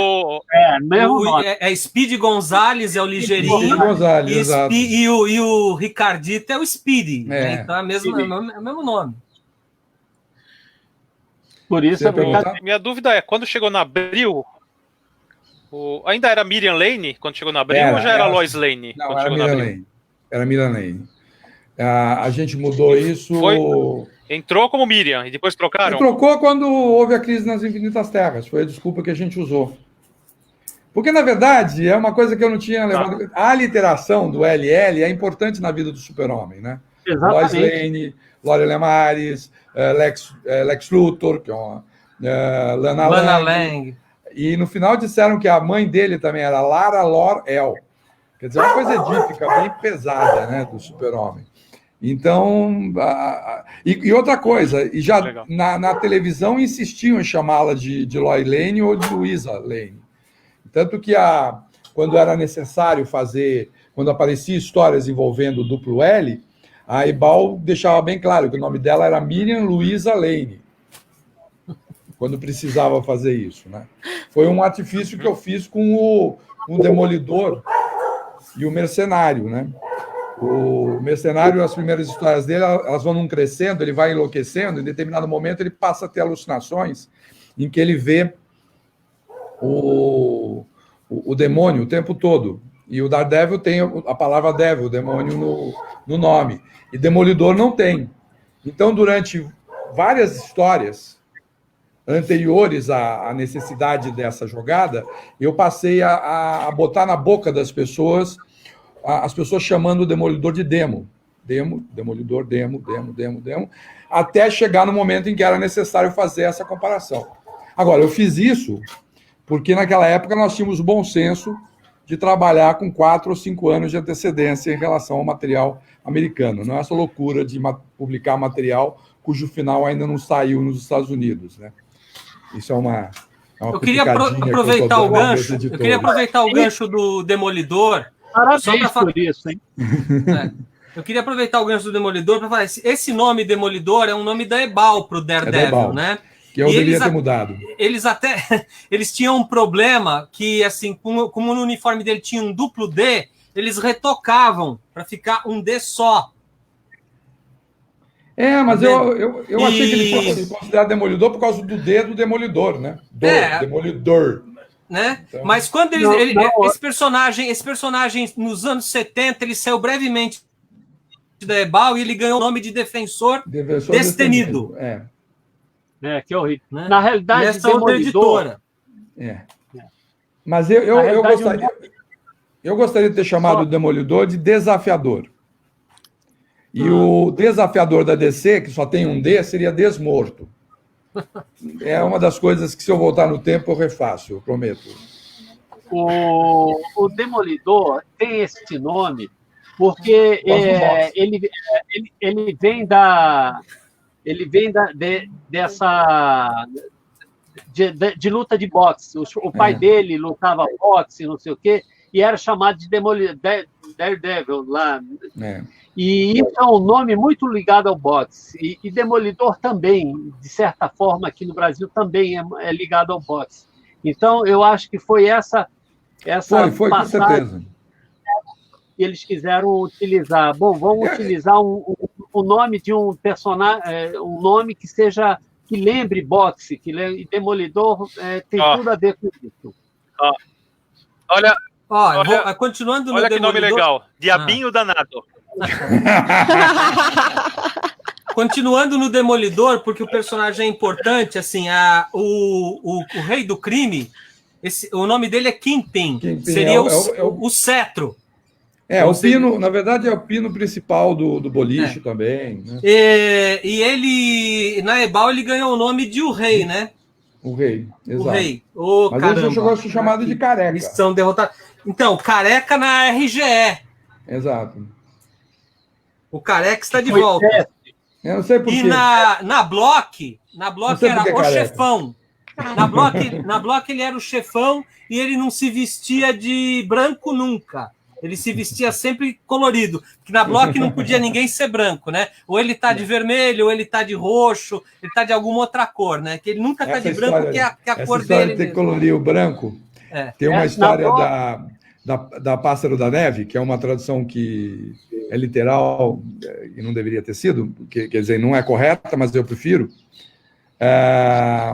Mesmo nome. Speedy Gonzales é o ligeirinho. Gonzales, exato. E o Ricardito é o Speedy. Né? Então é o mesmo nome. Por isso, minha dúvida é, quando chegou na Abril, ainda era Miriam Lane quando chegou na Abril ou já era Lois Lane? Não, era Miriam Lane. Era Miriam Lane. A gente mudou isso... Entrou como Miriam e depois trocaram? Trocou quando houve a crise nas Infinitas Terras. Foi a desculpa que a gente usou. Porque, na verdade, é uma coisa que eu não tinha levado... A literação do LL é importante na vida do super-homem, né? Exatamente. Lois Lane, Lorelei Maris, Lex Luthor, que é uma, Lana Lang. E no final disseram que a mãe dele também era Lara Lor-El. Quer dizer, uma coisa edípica bem pesada, né, do super-homem. Então, e outra coisa, e já na televisão insistiam em chamá-la de Lois Lane ou de Louisa Lane. Tanto que quando era necessário quando aparecia histórias envolvendo o duplo L, a Ebal deixava bem claro que o nome dela era Miriam Louisa Lane, quando precisava fazer isso, né? Foi um artifício que eu fiz com o Demolidor e o Mercenário, né? O Mercenário, as primeiras histórias dele, elas vão crescendo, ele vai enlouquecendo, em determinado momento ele passa a ter alucinações em que ele vê o demônio o tempo todo. E o Daredevil tem a palavra Devil, o demônio, no nome. E Demolidor não tem. Então, durante várias histórias anteriores à necessidade dessa jogada, eu passei a botar na boca das pessoas, as pessoas chamando o Demolidor de Demo. Demolidor, Demo, até chegar no momento em que era necessário fazer essa comparação. Agora, eu fiz isso porque naquela época nós tínhamos o bom senso de trabalhar com 4 ou 5 anos de antecedência em relação ao material americano. Não é essa loucura de publicar material cujo final ainda não saiu nos Estados Unidos, né? Isso é Eu queria aproveitar o gancho. Eu queria aproveitar o gancho do Demolidor. Parabéns por isso, hein? Eu queria aproveitar o gancho do Demolidor para falar. Esse nome Demolidor é um nome da Ebal para o Daredevil, né? Que eu deveria ter mudado. Eles tinham um problema que, assim, como no uniforme dele tinha um duplo D, eles retocavam para ficar um D só. Mas eu achei que ele fosse considerado Demolidor por causa do D do Demolidor, né? Demolidor. Né? Então, mas quando esse personagem nos anos 70, ele saiu brevemente da Ebal e ele ganhou o nome de Defensor Destemido. Que horrível. Né? Na realidade, Demolidor. Mas eu gostaria de ter chamado o Demolidor de Desafiador. E o Desafiador da DC, que só tem um D, seria Desmorto. É uma das coisas que, se eu voltar no tempo, eu refaço, eu prometo. O Demolidor tem esse nome porque ele vem dessa de luta de boxe. O pai dele lutava boxe, não sei o quê, e era chamado de Daredevil lá. E isso é um nome muito ligado ao boxe. E Demolidor também, de certa forma, aqui no Brasil, também é ligado ao boxe. Então, eu acho que foi essa foi com certeza. Que eles quiseram utilizar. Bom, vamos utilizar o nome de um personagem, um nome que lembre boxe, e Demolidor tem tudo a ver com isso. Olha, continuando no olha que Demolidor... nome legal, Diabinho Danado. Continuando no Demolidor, porque o personagem é importante, assim, o rei do crime, o nome dele é Kingpin, seria o cetro. O pino, na verdade, é o pino principal do boliche também. Né? E ele, na Ebal, ele ganhou o nome de O Rei, né? O Rei, exato. O Rei. Mas ele já chegou a ser chamado de Careca. Missão derrotada. Então, Careca na RGE. Exato. O Careca está de volta. Eu não sei por quê. E na Block era o chefão. Na Block ele era o chefão e ele não se vestia de branco nunca. Ele se vestia sempre colorido. Porque na Block não podia ninguém ser branco, né? Ou ele tá de vermelho, ou ele tá de roxo, ele tá de alguma outra cor, né? Que ele nunca tá de branco, que é a cor dele. Tem que colorir o branco. Tem uma história da Pássaro da Neve, que é uma tradução que é literal e não deveria ter sido, quer dizer, não é correta, mas eu prefiro.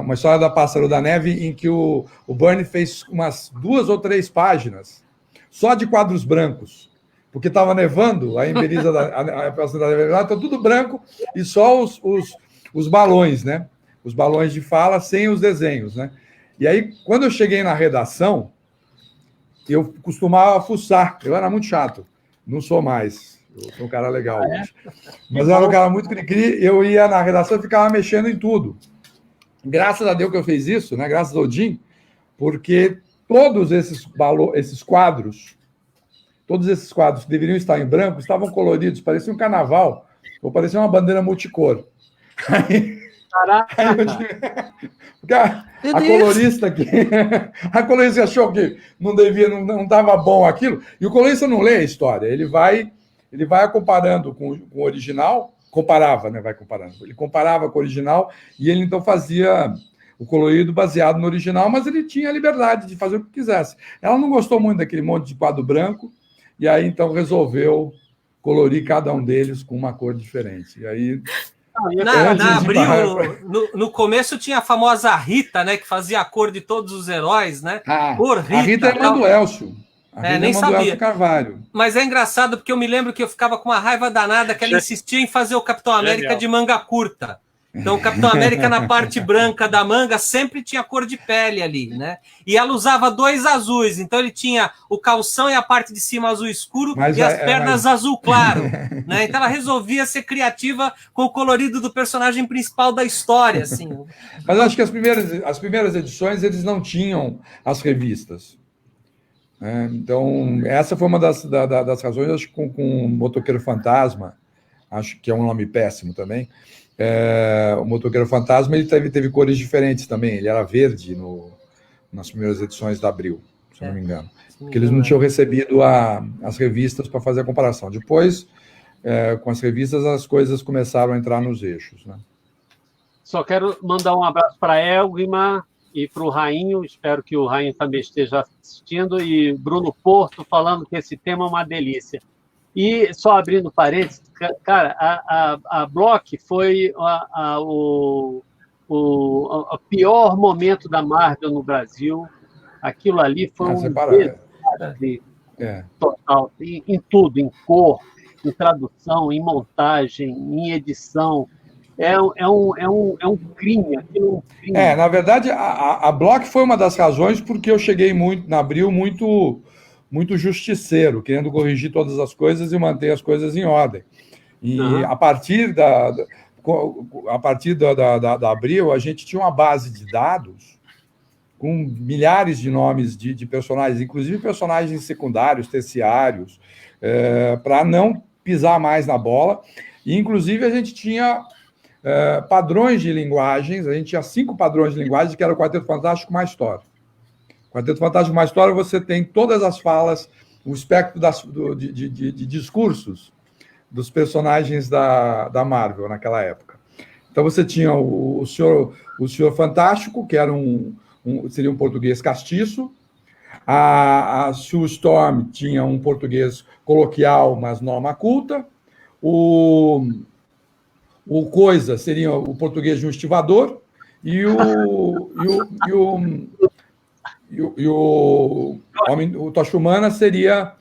Uma história da Pássaro da Neve em que o Byrne fez umas 2 ou 3 páginas só de quadros brancos, porque estava nevando, a embeliza a Pássaro da Neve está tudo branco e só os balões, né? Os balões de fala sem os desenhos, né? E aí, quando eu cheguei na redação, eu costumava fuçar, eu era muito chato, não sou mais, eu sou um cara legal hoje. Mas eu era um cara muito cri-cri, eu ia na redação e ficava mexendo em tudo. Graças a Deus que eu fiz isso, né? Graças ao Jim, porque todos esses quadros, que deveriam estar em branco, estavam coloridos, parecia um carnaval, ou parecia uma bandeira multicor. A colorista achou que não estava bom aquilo, e o colorista não lê a história, ele vai comparando com o original, ele comparava com o original, e ele então fazia o colorido baseado no original, mas ele tinha a liberdade de fazer o que quisesse. Ela não gostou muito daquele monte de quadro branco, e aí então resolveu colorir cada um deles com uma cor diferente. E aí... Na Abril, no começo tinha a famosa Rita, né, que fazia a cor de todos os heróis, né? Rita, a Rita é irmã do Elcio. Nem sabia. Carvalho. Mas é engraçado porque eu me lembro que eu ficava com uma raiva danada que ela insistia em fazer o Capitão América de manga curta. Então, o Capitão América, na parte branca da manga, sempre tinha cor de pele ali, né? E ela usava 2 azuis. Então, ele tinha o calção e a parte de cima azul escuro e as pernas azul claro. Né? Então, ela resolvia ser criativa com o colorido do personagem principal da história. Assim. Mas acho que as primeiras edições, eles não tinham as revistas. Então, essa foi uma das razões, acho que com o Motoqueiro Fantasma, acho que é um nome péssimo também. O Motoqueiro Fantasma ele teve cores diferentes também. Ele era verde nas primeiras edições da Abril, se eu não me engano. Porque eles não tinham recebido as revistas para fazer a comparação. Depois, com as revistas, as coisas começaram a entrar nos eixos, né? Só quero mandar um abraço para a Elgma e para o Rainho, espero que o Rainho também esteja assistindo, e Bruno Porto falando que esse tema é uma delícia. E, só abrindo parênteses, cara, a Block foi o pior momento da Marvel no Brasil. Aquilo ali foi desastre total, em tudo, em cor, em tradução, em montagem, em edição. É um crime. Aquilo é um crime. Na verdade, a Block foi uma das razões porque eu cheguei na Abril muito justiceiro, querendo corrigir todas as coisas e manter as coisas em ordem. E a partir da Abril, a gente tinha uma base de dados com milhares de nomes de personagens, inclusive personagens secundários, terciários, para não pisar mais na bola. E, inclusive, a gente tinha padrões de linguagens, a gente tinha 5 padrões de linguagem, que era o Quarteto Fantástico mais história. Quarteto Fantástico mais história, você tem todas as falas, o espectro de discursos dos personagens da Marvel naquela época. Então você tinha o Senhor Fantástico, que era seria um português castiço. A Sue Storm tinha um português coloquial, mas norma culta. O Coisa seria o português de um estivador. E o Tocha Humana seriam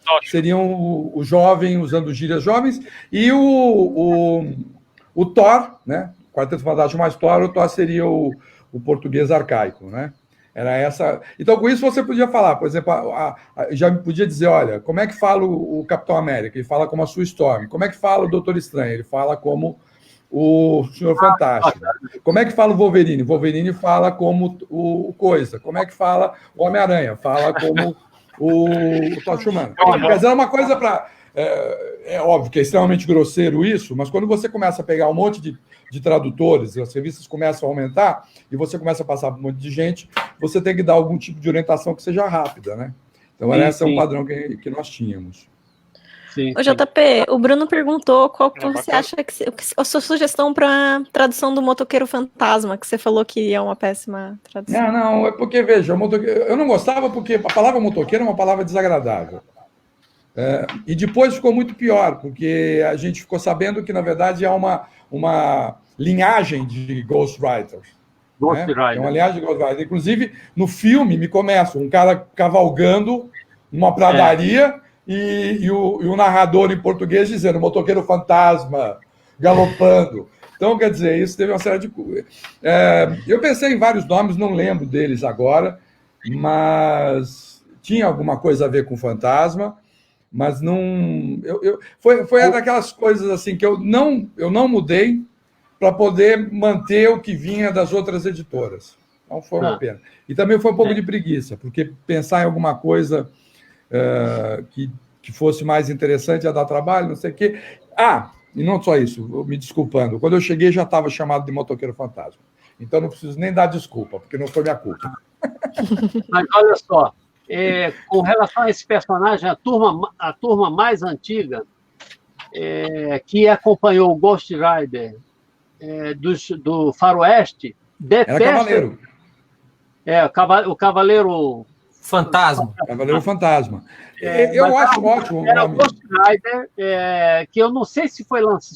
o jovem, usando gírias jovens, e o Thor, né? Quarteto Fantástico mais Thor, o Thor seria o português arcaico, né? Era essa. Então, com isso, você podia falar, por exemplo, já podia dizer, olha, como é que fala o Capitão América? Ele fala como a Sue Storm. Como é que fala o Doutor Estranho? Ele fala como o Senhor Fantástico. Como é que fala o Wolverine? O Wolverine fala como o Coisa. Como é que fala o Homem-Aranha? Fala como o Tocha Humana. Quer dizer, é uma coisa para... É óbvio que é extremamente grosseiro isso, mas quando você começa a pegar um monte de tradutores, as revistas começam a aumentar, e você começa a passar por um monte de gente, você tem que dar algum tipo de orientação que seja rápida, né? Então, esse é um padrão que nós tínhamos. Sim, sim. Ô, JP, o Bruno perguntou qual que você acha a sua sugestão para tradução do Motoqueiro Fantasma, que você falou que é uma péssima tradução. Não, é porque, veja, eu não gostava porque a palavra motoqueiro é uma palavra desagradável. E depois ficou muito pior, porque a gente ficou sabendo que, na verdade, é uma linhagem de ghostwriters. É uma linhagem de ghostwriters. Inclusive, no filme, me começa um cara cavalgando numa pradaria e o narrador em português dizendo motoqueiro fantasma, galopando. Então, quer dizer, isso teve uma série de... eu pensei em vários nomes, não lembro deles agora, mas tinha alguma coisa a ver com fantasma, mas não... Foi daquelas coisas assim que eu não mudei para poder manter o que vinha das outras editoras. Então, foi uma pena. E também foi um pouco de preguiça, porque pensar em alguma coisa que fosse mais interessante ia dar trabalho, não sei o quê. E não só isso, me desculpando. Quando eu cheguei, já estava chamado de Motoqueiro Fantasma. Então, não preciso nem dar desculpa, porque não foi minha culpa. Mas olha só, com relação a esse personagem, a turma mais antiga, que acompanhou o Ghost Rider do Faroeste, detesta... Era Cavaleiro. O Cavaleiro... Fantasma. Cavaleiro Fantasma. Eu acho ótimo. Era o Ghost Rider, que eu não sei se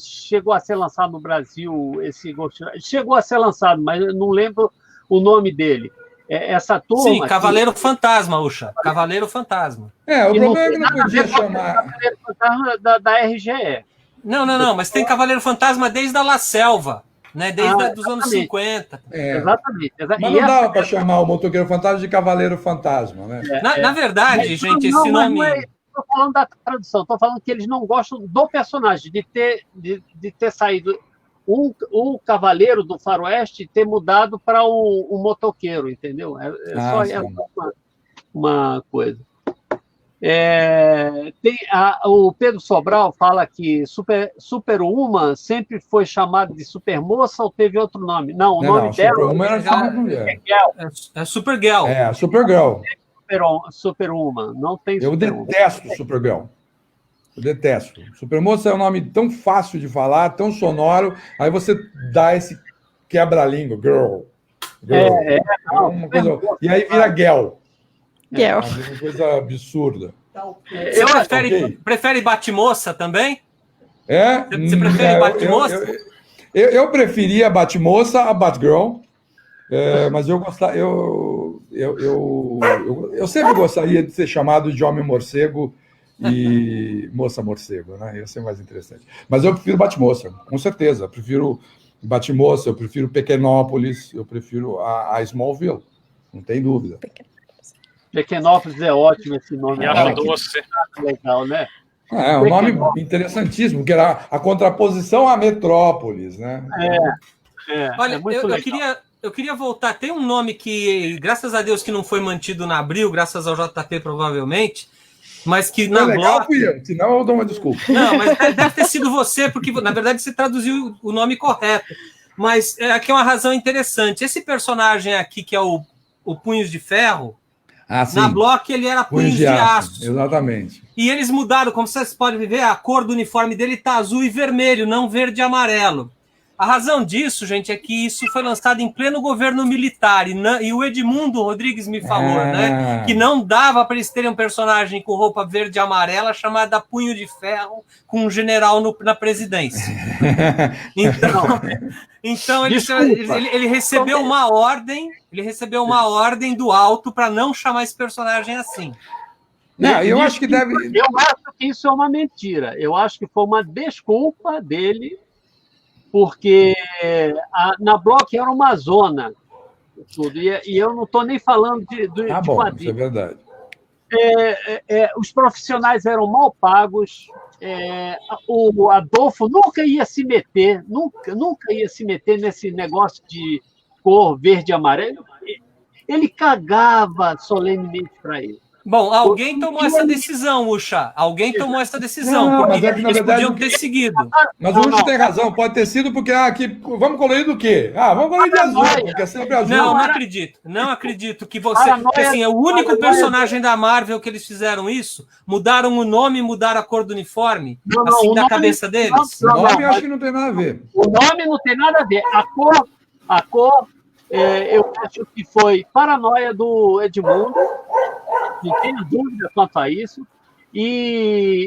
chegou a ser lançado no Brasil, esse Ghost Rider. Chegou a ser lançado, mas eu não lembro o nome dele. Essa turma... Sim, Cavaleiro Fantasma, Ucha. Cavaleiro Fantasma. O problema é que não podia chamar... Cavaleiro Fantasma da RGE. Não, mas tem Cavaleiro Fantasma desde a La Selva. Né? Desde os anos 50. Exatamente. Mas não dava para chamar o Motoqueiro Fantasma de Cavaleiro Fantasma, né? Na verdade, gente, esse nome... Estou falando da tradução, estou falando que eles não gostam do personagem, de ter saído o Cavaleiro do Faroeste e ter mudado para o Motoqueiro, entendeu? Só uma coisa. O Pedro Sobral fala que Superwoman sempre foi chamado de Supermoça ou teve outro nome? Não, o nome dela... Superwoman era chamada de mulher. É Supergirl. É, Supergirl. Superwoman, não tem Eu Superwoman. detesto Supergirl. Eu detesto. Supermoça é um nome tão fácil de falar, tão sonoro, aí você dá esse quebra-língua, girl. Uma coisa... E aí vira girl. Girl. Uma coisa absurda. Você prefere Batmoça também? Você prefere Batmoça? Eu preferia Batmoça a Batgirl, mas eu sempre gostaria de ser chamado de Homem Morcego e Moça Morcego, né? Ia ser mais interessante. Mas eu prefiro Batmoça, com certeza. Eu prefiro Batmoça, eu prefiro Pequenópolis, eu prefiro a Smallville, não tem dúvida. Pequenópolis é ótimo esse nome. Me ajudou você. Legal, né? É um nome interessantíssimo, que era a contraposição à Metrópolis, né? Olha, eu queria voltar. Tem um nome que, graças a Deus, que não foi mantido na Abril, graças ao JP, provavelmente, mas que na legal Block... fui eu, senão eu dou uma desculpa. Não, mas deve ter sido você, porque, na verdade, você traduziu o nome correto. Mas aqui é uma razão interessante. Esse personagem aqui, que é o Punhos de Ferro, na Block ele era Punhos de Aço. Exatamente. E eles mudaram, como vocês podem ver, a cor do uniforme dele está azul e vermelho, não verde e amarelo. A razão disso, gente, é que isso foi lançado em pleno governo militar. E o Edmundo Rodrigues me falou, né? Que não dava para eles terem um personagem com roupa verde e amarela chamada Punho de Ferro com um general na presidência. Então ele recebeu uma ordem. Ele recebeu uma ordem do alto para não chamar esse personagem assim. Não, eu acho que deve. Eu acho que isso é uma mentira. Eu acho que foi uma desculpa dele. Porque na Block era uma zona, tudo, e eu não estou nem falando de quadrinhos. Isso é verdade. Os profissionais eram mal pagos, o Adolfo nunca ia se meter, nunca ia se meter nesse negócio de cor verde e amarelo. Ele cagava solenemente para ele. Bom, alguém tomou essa decisão, Ucha. Alguém tomou essa decisão, porque eles podiam ter seguido. Mas o Ucha tem razão, pode ter sido porque vamos colorir do quê? Vamos colorir de azul, porque é sempre azul. Não acredito. Não acredito que você... Assim, é o único personagem da Marvel que eles fizeram isso, mudaram o nome e mudaram a cor do uniforme, assim, da cabeça deles. O nome eu acho que não tem nada a ver. O nome não tem nada a ver. A cor eu acho que foi paranoia do Edmundo, não tenho dúvida quanto a isso, e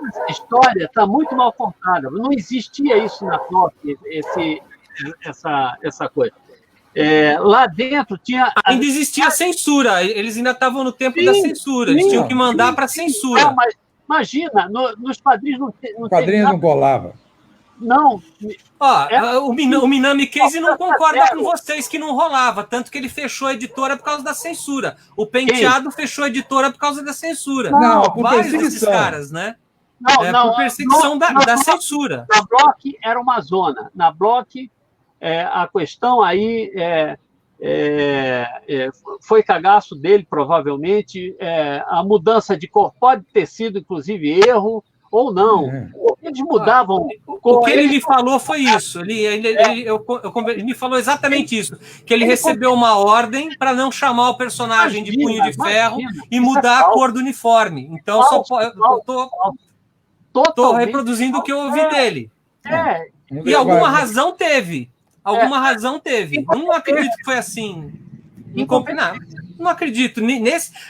essa história está muito mal contada. Não existia isso na Block, essa coisa. Lá dentro tinha... Ainda existia censura, eles ainda estavam no tempo da censura, eles tinham que mandar para censura. Não, mas imagina, nos quadrinhos não quadrinhos não colava. Não. O Minami Case não concorda com vocês que não rolava, tanto que ele fechou a editora por causa da censura. O Penteado fechou a editora por causa da censura. Não, por vários perseguição. desses caras, né? Por perseguição da censura. Na Block era uma zona. Na Block, a questão aí foi cagaço dele, provavelmente. A mudança de cor pode ter sido, inclusive, erro. Ou não. Eles mudavam. O que ele me falou foi isso. Ele me falou exatamente isso. Que ele recebeu uma ordem para não chamar o personagem de Punho de Ferro e mudar a cor do uniforme. Então, estou reproduzindo o que eu ouvi dele. E alguma razão teve. Não acredito que foi assim. Incompetente. Não acredito.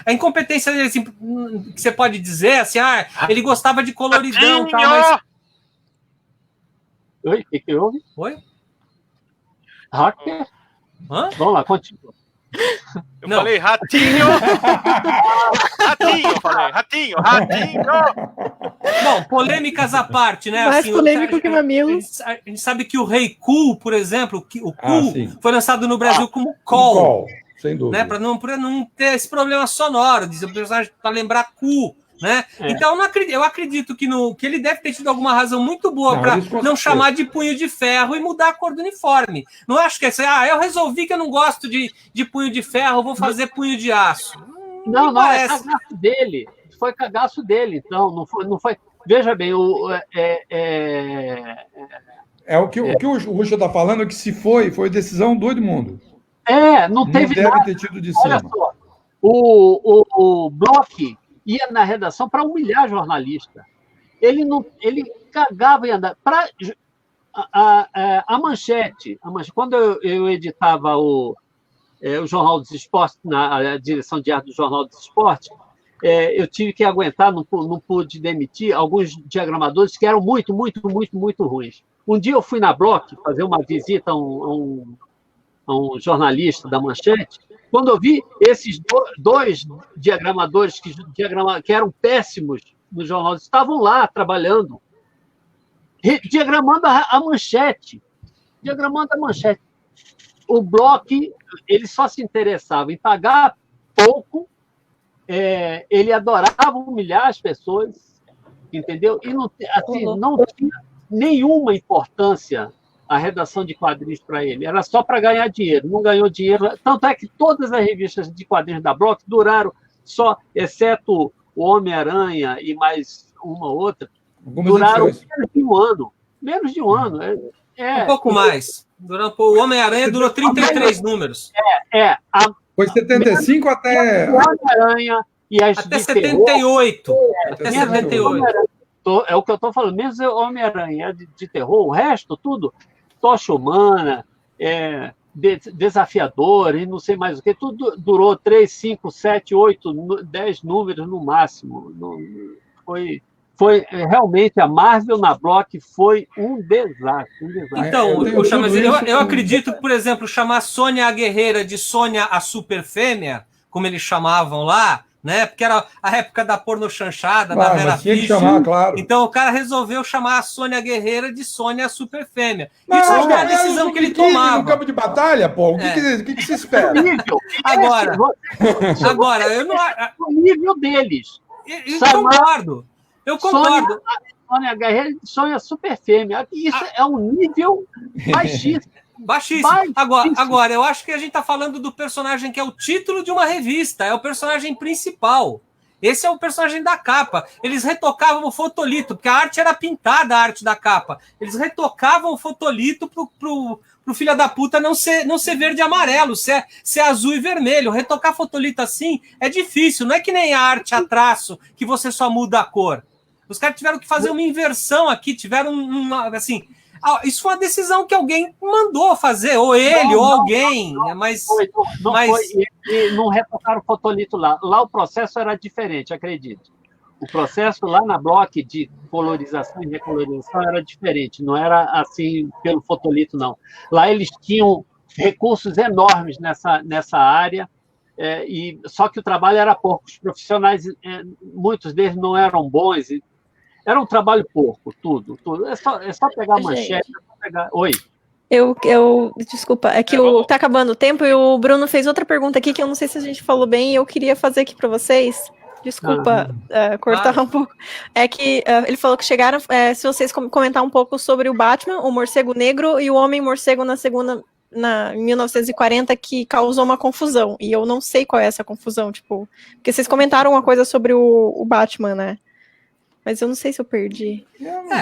A incompetência dele, assim, que você pode dizer, assim, ele gostava de coloridão. Tal, mas... Oi, o que houve? Oi? Hacker? Vamos lá, continua. Eu falei ratinho! Ratinho, eu falei, ratinho! Bom, polêmicas à parte, né? Mais assim, polêmico que Mamilos. A gente sabe que o Rei Cool, por exemplo, o Cool foi lançado no Brasil como Call. Sem dúvida. Né, para não ter esse problema sonoro, dizer o personagem para lembrar cu, né? Então eu acredito que ele deve ter tido alguma razão muito boa para não chamar de Punho de Ferro e mudar a cor do uniforme. Não acho que é assim, eu resolvi que eu não gosto de Punho de Ferro, vou fazer Punho de Aço. Não, é cagaço dele. foi cagaço dele, então, não foi. Veja bem, o que o Ruxa está falando, que se foi decisão do Edmundo. Não teve deve nada. ter tido de Olha cima. só, o Bloch ia na redação para humilhar jornalista. Ele cagava e andava. A Manchete, quando eu editava o Jornal dos Esportes, na direção de arte do Jornal dos Esportes, eu tive que aguentar, não pude demitir alguns diagramadores que eram muito, muito, muito, muito ruins. Um dia eu fui na Bloch fazer uma visita a um jornalista da Manchete, quando eu vi esses dois diagramadores que eram péssimos no jornal, estavam lá trabalhando, diagramando a Manchete. O Bloch, ele só se interessava em pagar pouco, ele adorava humilhar as pessoas, entendeu? E não tinha nenhuma importância a redação de quadrinhos para ele. Era só para ganhar dinheiro. Não ganhou dinheiro. Tanto é que todas as revistas de quadrinhos da Bloch duraram só, exceto o Homem-Aranha e mais uma outra, duraram menos de um ano. Um pouco mais. O Homem-Aranha durou 33 números. Foi 75 até... O Homem-Aranha e as até de 78. Terror, até 78. É o que eu estou falando. Mesmo o Homem-Aranha de terror, o resto, tudo, Tocha Humana, Desafiador e não sei mais o que, tudo durou 3, 5, 7, 8, 10 números no máximo. Foi realmente a Marvel na Bloch foi um desastre. Então, eu acredito que, por exemplo, chamar Sônia a Guerreira de Sônia a Super Fêmea, como eles chamavam lá, né? Porque era a época da pornochanchada, da Vera Fischer. Claro. Então o cara resolveu chamar a Sônia Guerreira de Sônia a Super Fêmea. Isso é uma decisão que ele tomava. No campo de batalha, pô, o que se espera? Agora, eu não... O nível deles. Eu concordo. Sônia Guerreira de Sônia Super Fêmea. Isso é um nível baixíssimo. Baixíssimo. Agora, eu acho que a gente está falando do personagem que é o título de uma revista, é o personagem principal. Esse é o personagem da capa. Eles retocavam o fotolito, porque a arte era pintada, a arte da capa. Eles retocavam o fotolito pro filho da puta não ser verde e amarelo, ser azul e vermelho. Retocar fotolito assim é difícil, não é que nem a arte a traço, que você só muda a cor. Os caras tiveram que fazer uma inversão aqui, tiveram assim... Isso foi uma decisão que alguém mandou fazer, ou ele, ou alguém. Mas não retocaram o fotolito lá. Lá o processo era diferente, acredite. O processo lá na Bloch de colorização e recolorização era diferente, não era assim pelo fotolito, não. Lá eles tinham recursos enormes nessa área, só que o trabalho era pouco. Os profissionais, muitos deles não eram bons. Era um trabalho porco, tudo. É só pegar a manchete. Oi. Desculpa, é que tá acabando o tempo e o Bruno fez outra pergunta aqui que eu não sei se a gente falou bem e eu queria fazer aqui para vocês. Desculpa cortar um pouco. É que ele falou que chegaram, se vocês comentar um pouco sobre o Batman, o Morcego Negro e o Homem-Morcego em 1940, que causou uma confusão. E eu não sei qual é essa confusão, tipo... Porque vocês comentaram uma coisa sobre o Batman, né? Mas eu não sei se eu perdi.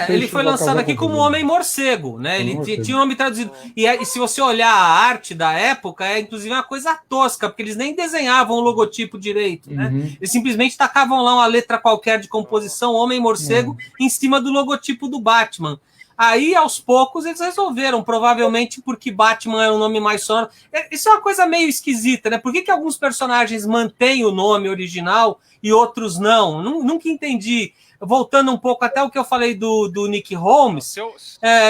Ele foi lançado aqui como Homem-Morcego, né? Ele tinha um nome traduzido. E se você olhar a arte da época, é inclusive uma coisa tosca, porque eles nem desenhavam o logotipo direito, né? Eles simplesmente tacavam lá uma letra qualquer de composição, Homem-Morcego, em cima do logotipo do Batman. Aí, aos poucos, eles resolveram, provavelmente porque Batman é um nome mais sonoro. Isso é uma coisa meio esquisita, né? Por que alguns personagens mantêm o nome original e outros não? Nunca entendi. Voltando um pouco até o que eu falei do Nick Holmes.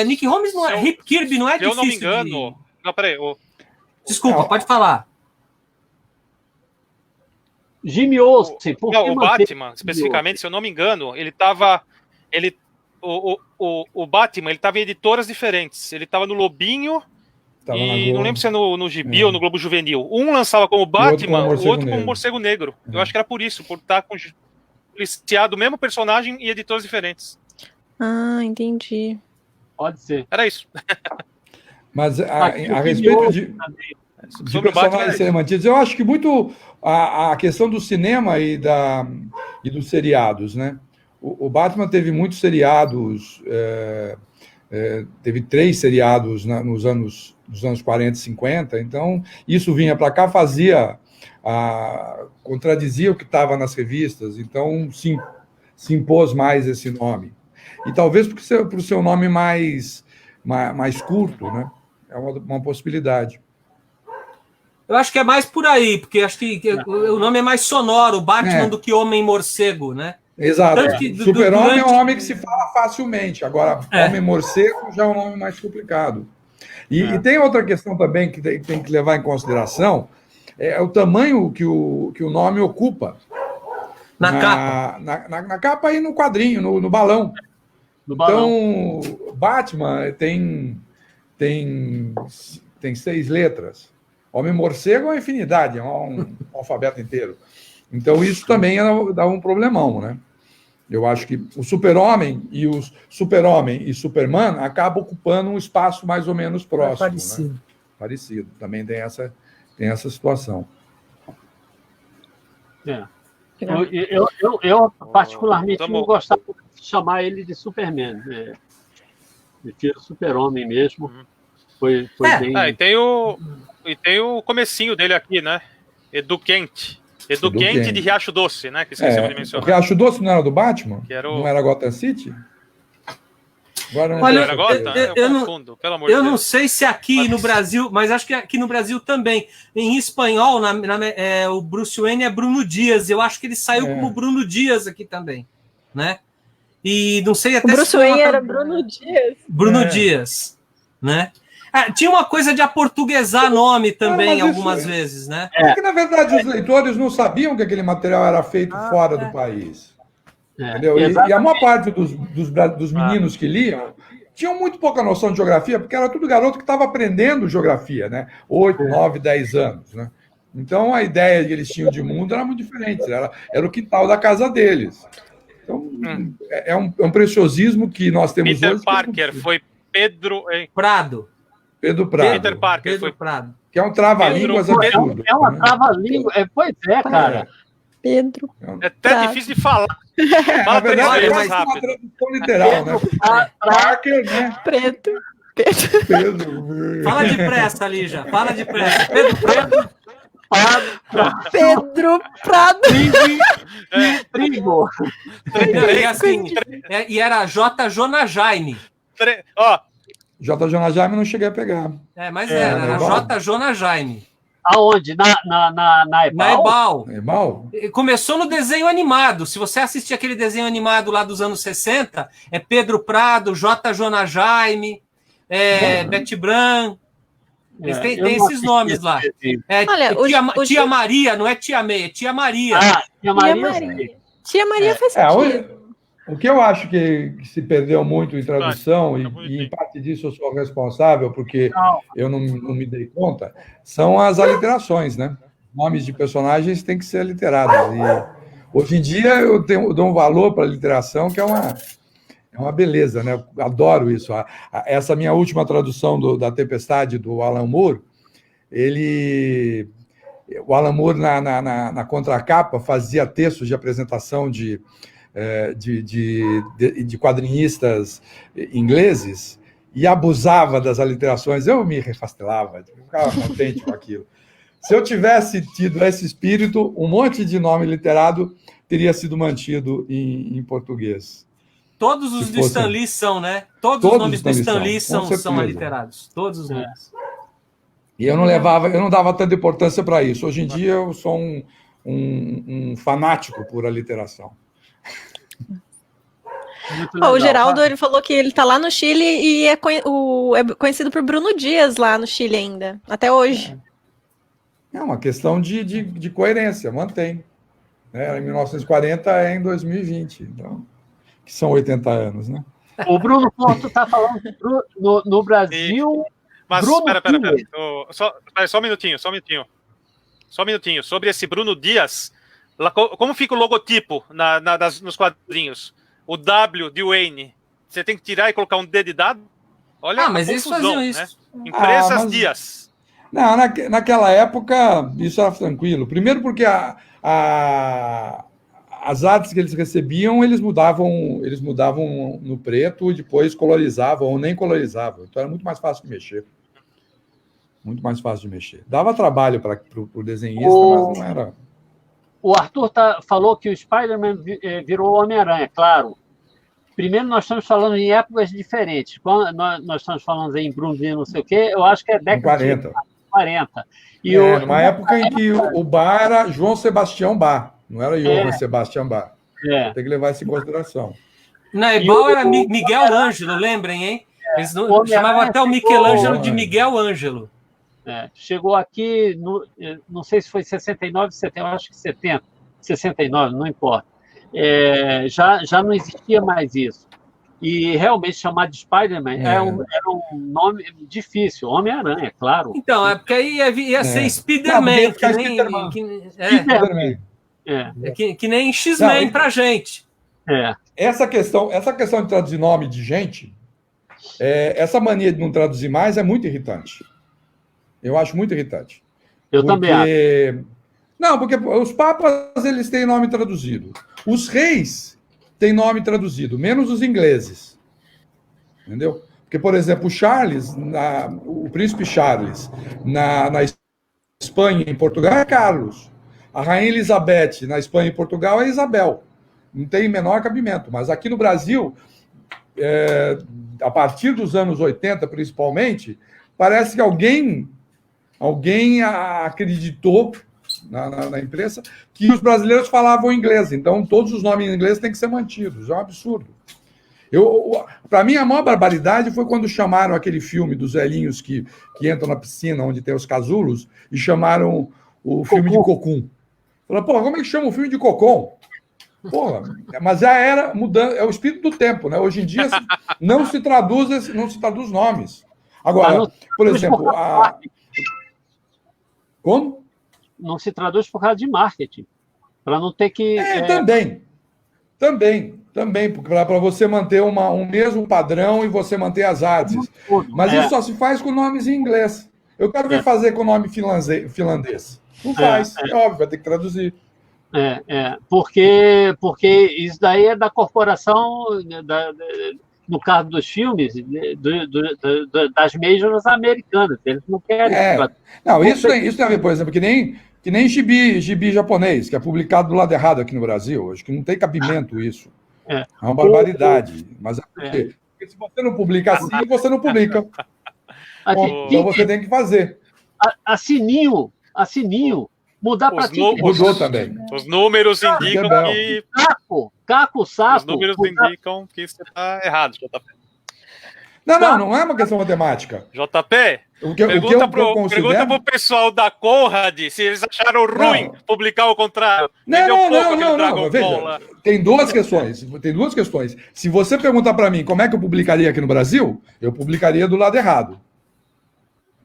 Nick Holmes não é... Rip Kirby não é difícil. Se eu não me engano... Não, peraí. Desculpa, pode falar. Jimmy Olsen. O Batman, especificamente, se eu não me engano, ele estava... O Batman, ele estava em editoras diferentes. Ele estava no Lobinho não lembro se é no Gibi ou no Globo Juvenil. Um lançava como Batman, o outro como Morcego Negro. Eu acho que era por isso, por estar com licenciado o mesmo personagem em editores diferentes. Entendi. Pode ser. Era isso. Mas a respeito de... sobre o Batman. Personagens serem mantidos. Eu acho que muito a questão do cinema e dos seriados, né? O Batman teve muitos seriados, teve 3 seriados nos anos 40 e 50, então isso vinha para cá, contradizia o que estava nas revistas, então se impôs mais esse nome. E talvez por ser um nome mais curto, né? É uma possibilidade. Eu acho que é mais por aí, porque acho que o nome é mais sonoro, Batman, do que Homem-Morcego, né? Exato. Super-Homem é um nome que se fala facilmente. Agora, Homem-Morcego já é um nome mais complicado. E tem outra questão também que tem que levar em consideração, é o tamanho que o nome ocupa. Capa. Na capa e no quadrinho, no balão. Então, Batman tem 6 letras. Homem-Morcego é uma infinidade, é um alfabeto inteiro. Então, isso também dá um problemão, né? Eu acho que o Super-Homem e Superman acabam ocupando um espaço mais ou menos próximo. Parecido. Né? Parecido. Também tem essa situação. Eu particularmente não gostava de chamar ele de Superman. Prefiro Super-Homem mesmo. Foi bem... E tem o comecinho dele aqui, né? Edu Quente de Riacho Doce, né? Que esquecemos de mencionar. O Riacho Doce não era do Batman? Não era Gotham City? Agora não. Olha, era Gotham? Eu não sei se aqui no Brasil, mas acho que aqui no Brasil também. Em espanhol, o Bruce Wayne é Bruno Dias. Eu acho que ele saiu como Bruno Dias aqui também, né? E não sei até o Bruce Wayne era Bruno Dias. Bruno Dias, né? Tinha uma coisa de aportuguesar nome também, algumas vezes, né? Porque, na verdade, os leitores não sabiam que aquele material era feito fora do país. Entendeu? E a maior parte dos meninos que liam tinham muito pouca noção de geografia, porque era tudo garoto que estava aprendendo geografia, né? 8, 9, 10 anos, né? Então, a ideia que eles tinham de mundo era muito diferente. Era o quintal da casa deles. Então, é um preciosismo que nós temos Peter hoje. Parker foi Pedro Prado. Pedro Prado. Peter Parker foi Prado. Que é um trava-línguas absurdo. É uma trava-língua. Pois é, cara. Pedro. É até difícil de falar. Na verdade, é mais uma rápido. tradução literal, né? Parker, né? Pedro. Fala depressa, Lígia. Fala depressa. Pedro Prado. Trigo. E era J. Jonah Jaime. J. Jonah Jaime não cheguei a pegar. Mas era J. Jonah Jaime. Aonde? Na Ebal? Na Ebal? Começou no desenho animado. Se você assistir aquele desenho animado lá dos anos 60, é Pedro Prado, J. Jonah Jaime, Betty Bran. Tem esses nomes lá. Olha, Tia Maria, não é Tia May, é Tia Maria. Tia Maria. Tia Maria faz sentido. O que eu acho que se perdeu muito em tradução, e em parte disso eu sou responsável, porque eu não me dei conta, são as aliterações, né? Nomes de personagens têm que ser aliterados. E hoje em dia eu dou um valor para a literação, que é uma beleza, né? Eu adoro isso. Essa minha última tradução da Tempestade, do Alan Moore, o Alan Moore, na contracapa, fazia textos de apresentação de quadrinistas ingleses e abusava das aliterações. Eu me refastelava, ficava contente com aquilo. Se eu tivesse tido esse espírito, um monte de nome literado teria sido mantido em português. Todos os do Stan Lee são, né? Todos os nomes do Stan Lee são aliterados. Todos os nomes. E eu não dava tanta importância para isso. Hoje em dia eu sou um fanático por aliteração. O Geraldo, ele falou que ele está lá no Chile e é conhecido por Bruno Dias lá no Chile ainda, até hoje. É uma questão de coerência, mantém. Em 1940 é em 2020, então, que são 80 anos, né? O Bruno Porto está falando no Brasil... Mas, espera. Só um minutinho. Sobre esse Bruno Dias, como fica o logotipo nos quadrinhos? O W de Wayne, você tem que tirar e colocar um D de dado? Olha, mas eles faziam isso. Né? Empresas Dias. Não, naquela época isso era tranquilo. Primeiro porque as artes que eles recebiam, eles mudavam no preto e depois colorizavam ou nem colorizavam. Então era muito mais fácil de mexer. Muito mais fácil de mexer. Dava trabalho para o desenhista, mas não era... O Arthur falou que o Spider-Man virou Homem-Aranha, claro. Primeiro, nós estamos falando em épocas diferentes. Quando nós estamos falando em Bruno, não sei o quê, eu acho que é década de 40. E numa época em que o Bach era João Sebastião Bach, não era Johann Sebastian Bach. Tem que levar isso em consideração. Na Ebal era Miguel Ângelo, lembrem, hein? Eles chamavam até o Michelangelo de Miguel Ângelo. Chegou aqui, não sei se foi 69, 70, eu acho que 70, 69, não importa. Já não existia mais isso. E realmente chamar de Spider-Man era um nome difícil, Homem-Aranha, claro. Então, porque aí ia ser Spider-Man, que nem X-Men pra gente. Essa questão de traduzir nome de gente, essa mania de não traduzir mais é muito irritante. Eu acho muito irritante. Eu também acho. Não, porque os papas eles têm nome traduzido. Os reis têm nome traduzido, menos os ingleses. Entendeu? Porque, por exemplo, o Charles, o príncipe Charles, na Espanha e em Portugal é Carlos. A rainha Elizabeth, na Espanha e Portugal, é Isabel. Não tem menor cabimento. Mas aqui no Brasil, a partir dos anos 80, principalmente, parece que alguém acreditou na imprensa que os brasileiros falavam inglês. Então, todos os nomes em inglês têm que ser mantidos. É um absurdo. Para mim, a maior barbaridade foi quando chamaram aquele filme dos velhinhos que entram na piscina, onde tem os casulos, e chamaram o filme de Cocum. Falaram, porra, como é que chama o filme de Cocom? Porra, mas já era mudando, é o espírito do tempo, né? Hoje em dia não se traduz nomes. Agora, por exemplo, como? Não se traduz por causa de marketing, para não ter que... Também, porque para você manter um mesmo padrão e você manter as artes. Mas isso só se faz com nomes em inglês. Eu quero ver fazer com nome finlandês. Não faz, é óbvio, vai ter que traduzir. Porque isso daí é da corporação, no caso dos filmes, das majors americanas. Eles não querem... Não, isso tem a ver, por exemplo, que nem gibi japonês, que é publicado do lado errado aqui no Brasil. Acho que não tem cabimento isso. É uma barbaridade. Mas porque se você não publica assim, você não publica. Então você tem que fazer. A Sininho, mudar para mudou também. Os números indicam que... Caco Sapo. Os números indicam que isso está errado, JP. Não é uma questão matemática. JP, pergunta pro pessoal da Conrad se eles acharam ruim publicar o contrário. Não. Veja, tem duas questões. Se você perguntar para mim como é que eu publicaria aqui no Brasil, eu publicaria do lado errado.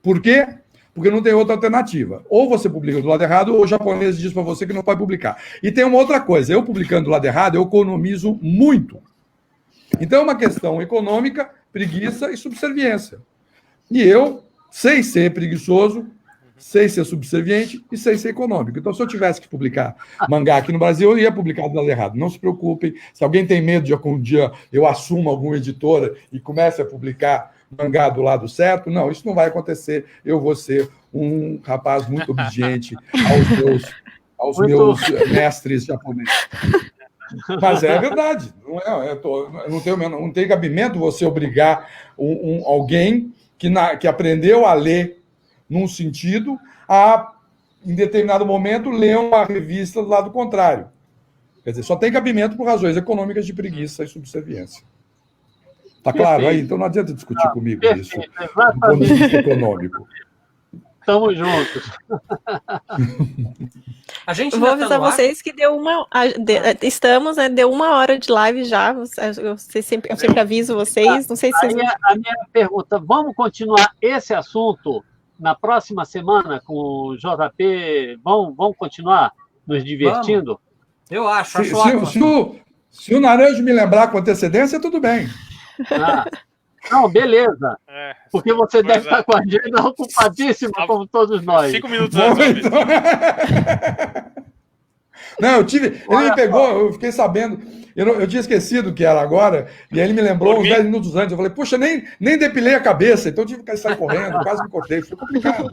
Por quê? Porque não tem outra alternativa. Ou você publica do lado errado, ou o japonês diz para você que não pode publicar. E tem uma outra coisa. Eu publicando do lado errado, eu economizo muito. Então é uma questão econômica, preguiça e subserviência. E eu sei ser preguiçoso, sei ser subserviente e sei ser econômico. Então, se eu tivesse que publicar mangá aqui no Brasil, eu ia publicar do lado errado. Não se preocupem. Se alguém tem medo de algum dia eu assuma alguma editora e comece a publicar mangá do lado certo, não, isso não vai acontecer. Eu vou ser um rapaz muito obediente aos meus mestres japoneses. Mas é verdade. Não tem cabimento você obrigar alguém que aprendeu a ler num sentido a, em determinado momento, ler uma revista do lado contrário. Quer dizer, só tem cabimento por razões econômicas de preguiça e subserviência. Tá claro aí? Então não adianta discutir comigo isso do ponto de vista econômico. Estamos juntos. Vou avisar vocês que deu deu 1 hora de live já. Eu sempre aviso vocês. Não sei se a minha pergunta: vamos continuar esse assunto na próxima semana com o JP? Vamos continuar nos divertindo? Vamos. Eu acho ótimo. Se o Naranjo me lembrar com antecedência, tudo bem. Não, beleza. Porque você deve estar com a agenda ocupadíssima, como todos nós. 5 minutos antes. Não, ele me pegou, eu fiquei sabendo, eu tinha esquecido que era agora, e aí ele me lembrou uns 10 minutos antes. Eu falei, puxa, nem depilei a cabeça, então eu tive que sair correndo, quase me cortei. Foi complicado.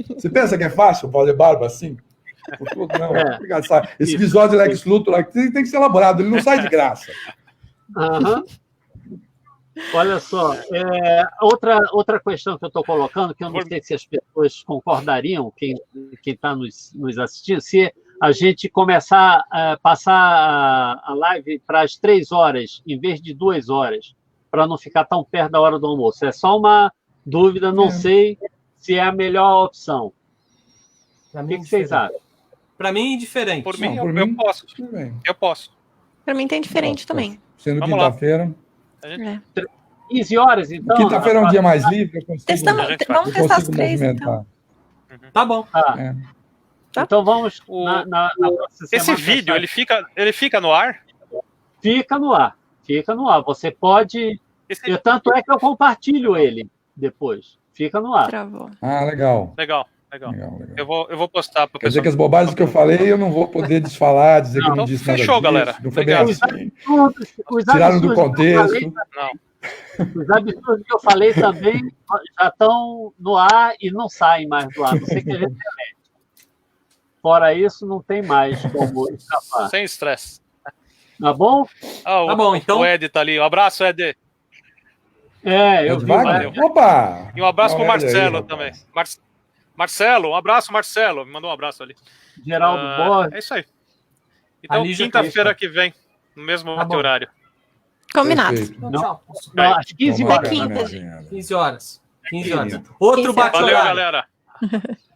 Você pensa que é fácil fazer barba assim? Não, é complicado. Sabe? Esse visual de Lex Luthor lá, tem que ser elaborado, ele não sai de graça. Olha só, outra questão que eu estou colocando, que eu não sei se as pessoas concordariam, quem está nos assistindo, se a gente começar a passar a live para as 3 horas, em vez de 2 horas, para não ficar tão perto da hora do almoço. É só uma dúvida, não sei se é a melhor opção. O que vocês acham? Para mim, indiferente. Por mim, eu posso. Eu posso. Para mim tem diferente também. Sendo quinta-feira. 15 horas, então. Quinta-feira é um dia mais livre, eu consigo. Vamos testar as 3, então. Tá bom. Então vamos na próxima semana. Esse vídeo, ele fica no ar? Fica no ar. Fica no ar. Você pode... Tanto é que eu compartilho ele depois. Fica no ar. Travou. Legal. Legal. Eu vou postar para o pessoal. Quer dizer que as bobagens que eu falei, eu não vou poder desfalar, dizer que eu não disse nada fechou, disso. Galera. Não foi bem assim. Tiraram do contexto. Os absurdos que eu falei também já estão no ar e não saem mais do ar. Não sei que a gente internet. Fora isso, não tem mais como escapar. Sem estresse. Tá bom? Tá bom, então. O Ed tá ali. Um abraço, Ed. Eu vi. Valeu. Opa! E um abraço pro Marcelo também. Marcelo, um abraço, Marcelo. Me mandou um abraço ali. Geraldo Borges. É isso aí. Então, quinta-feira que vem, no mesmo horário. Combinado. Tchau. Às 15 horas. 15 horas. 15 horas. Outro bate-horário. Valeu, galera.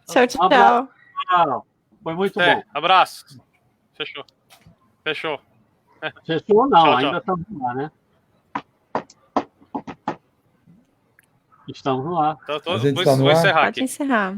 Tchau. Foi muito bom. Abraço. Fechou. Fechou não, tchau. Ainda estamos lá, né? Estamos no ar. Então, vou encerrar aqui. Pode encerrar.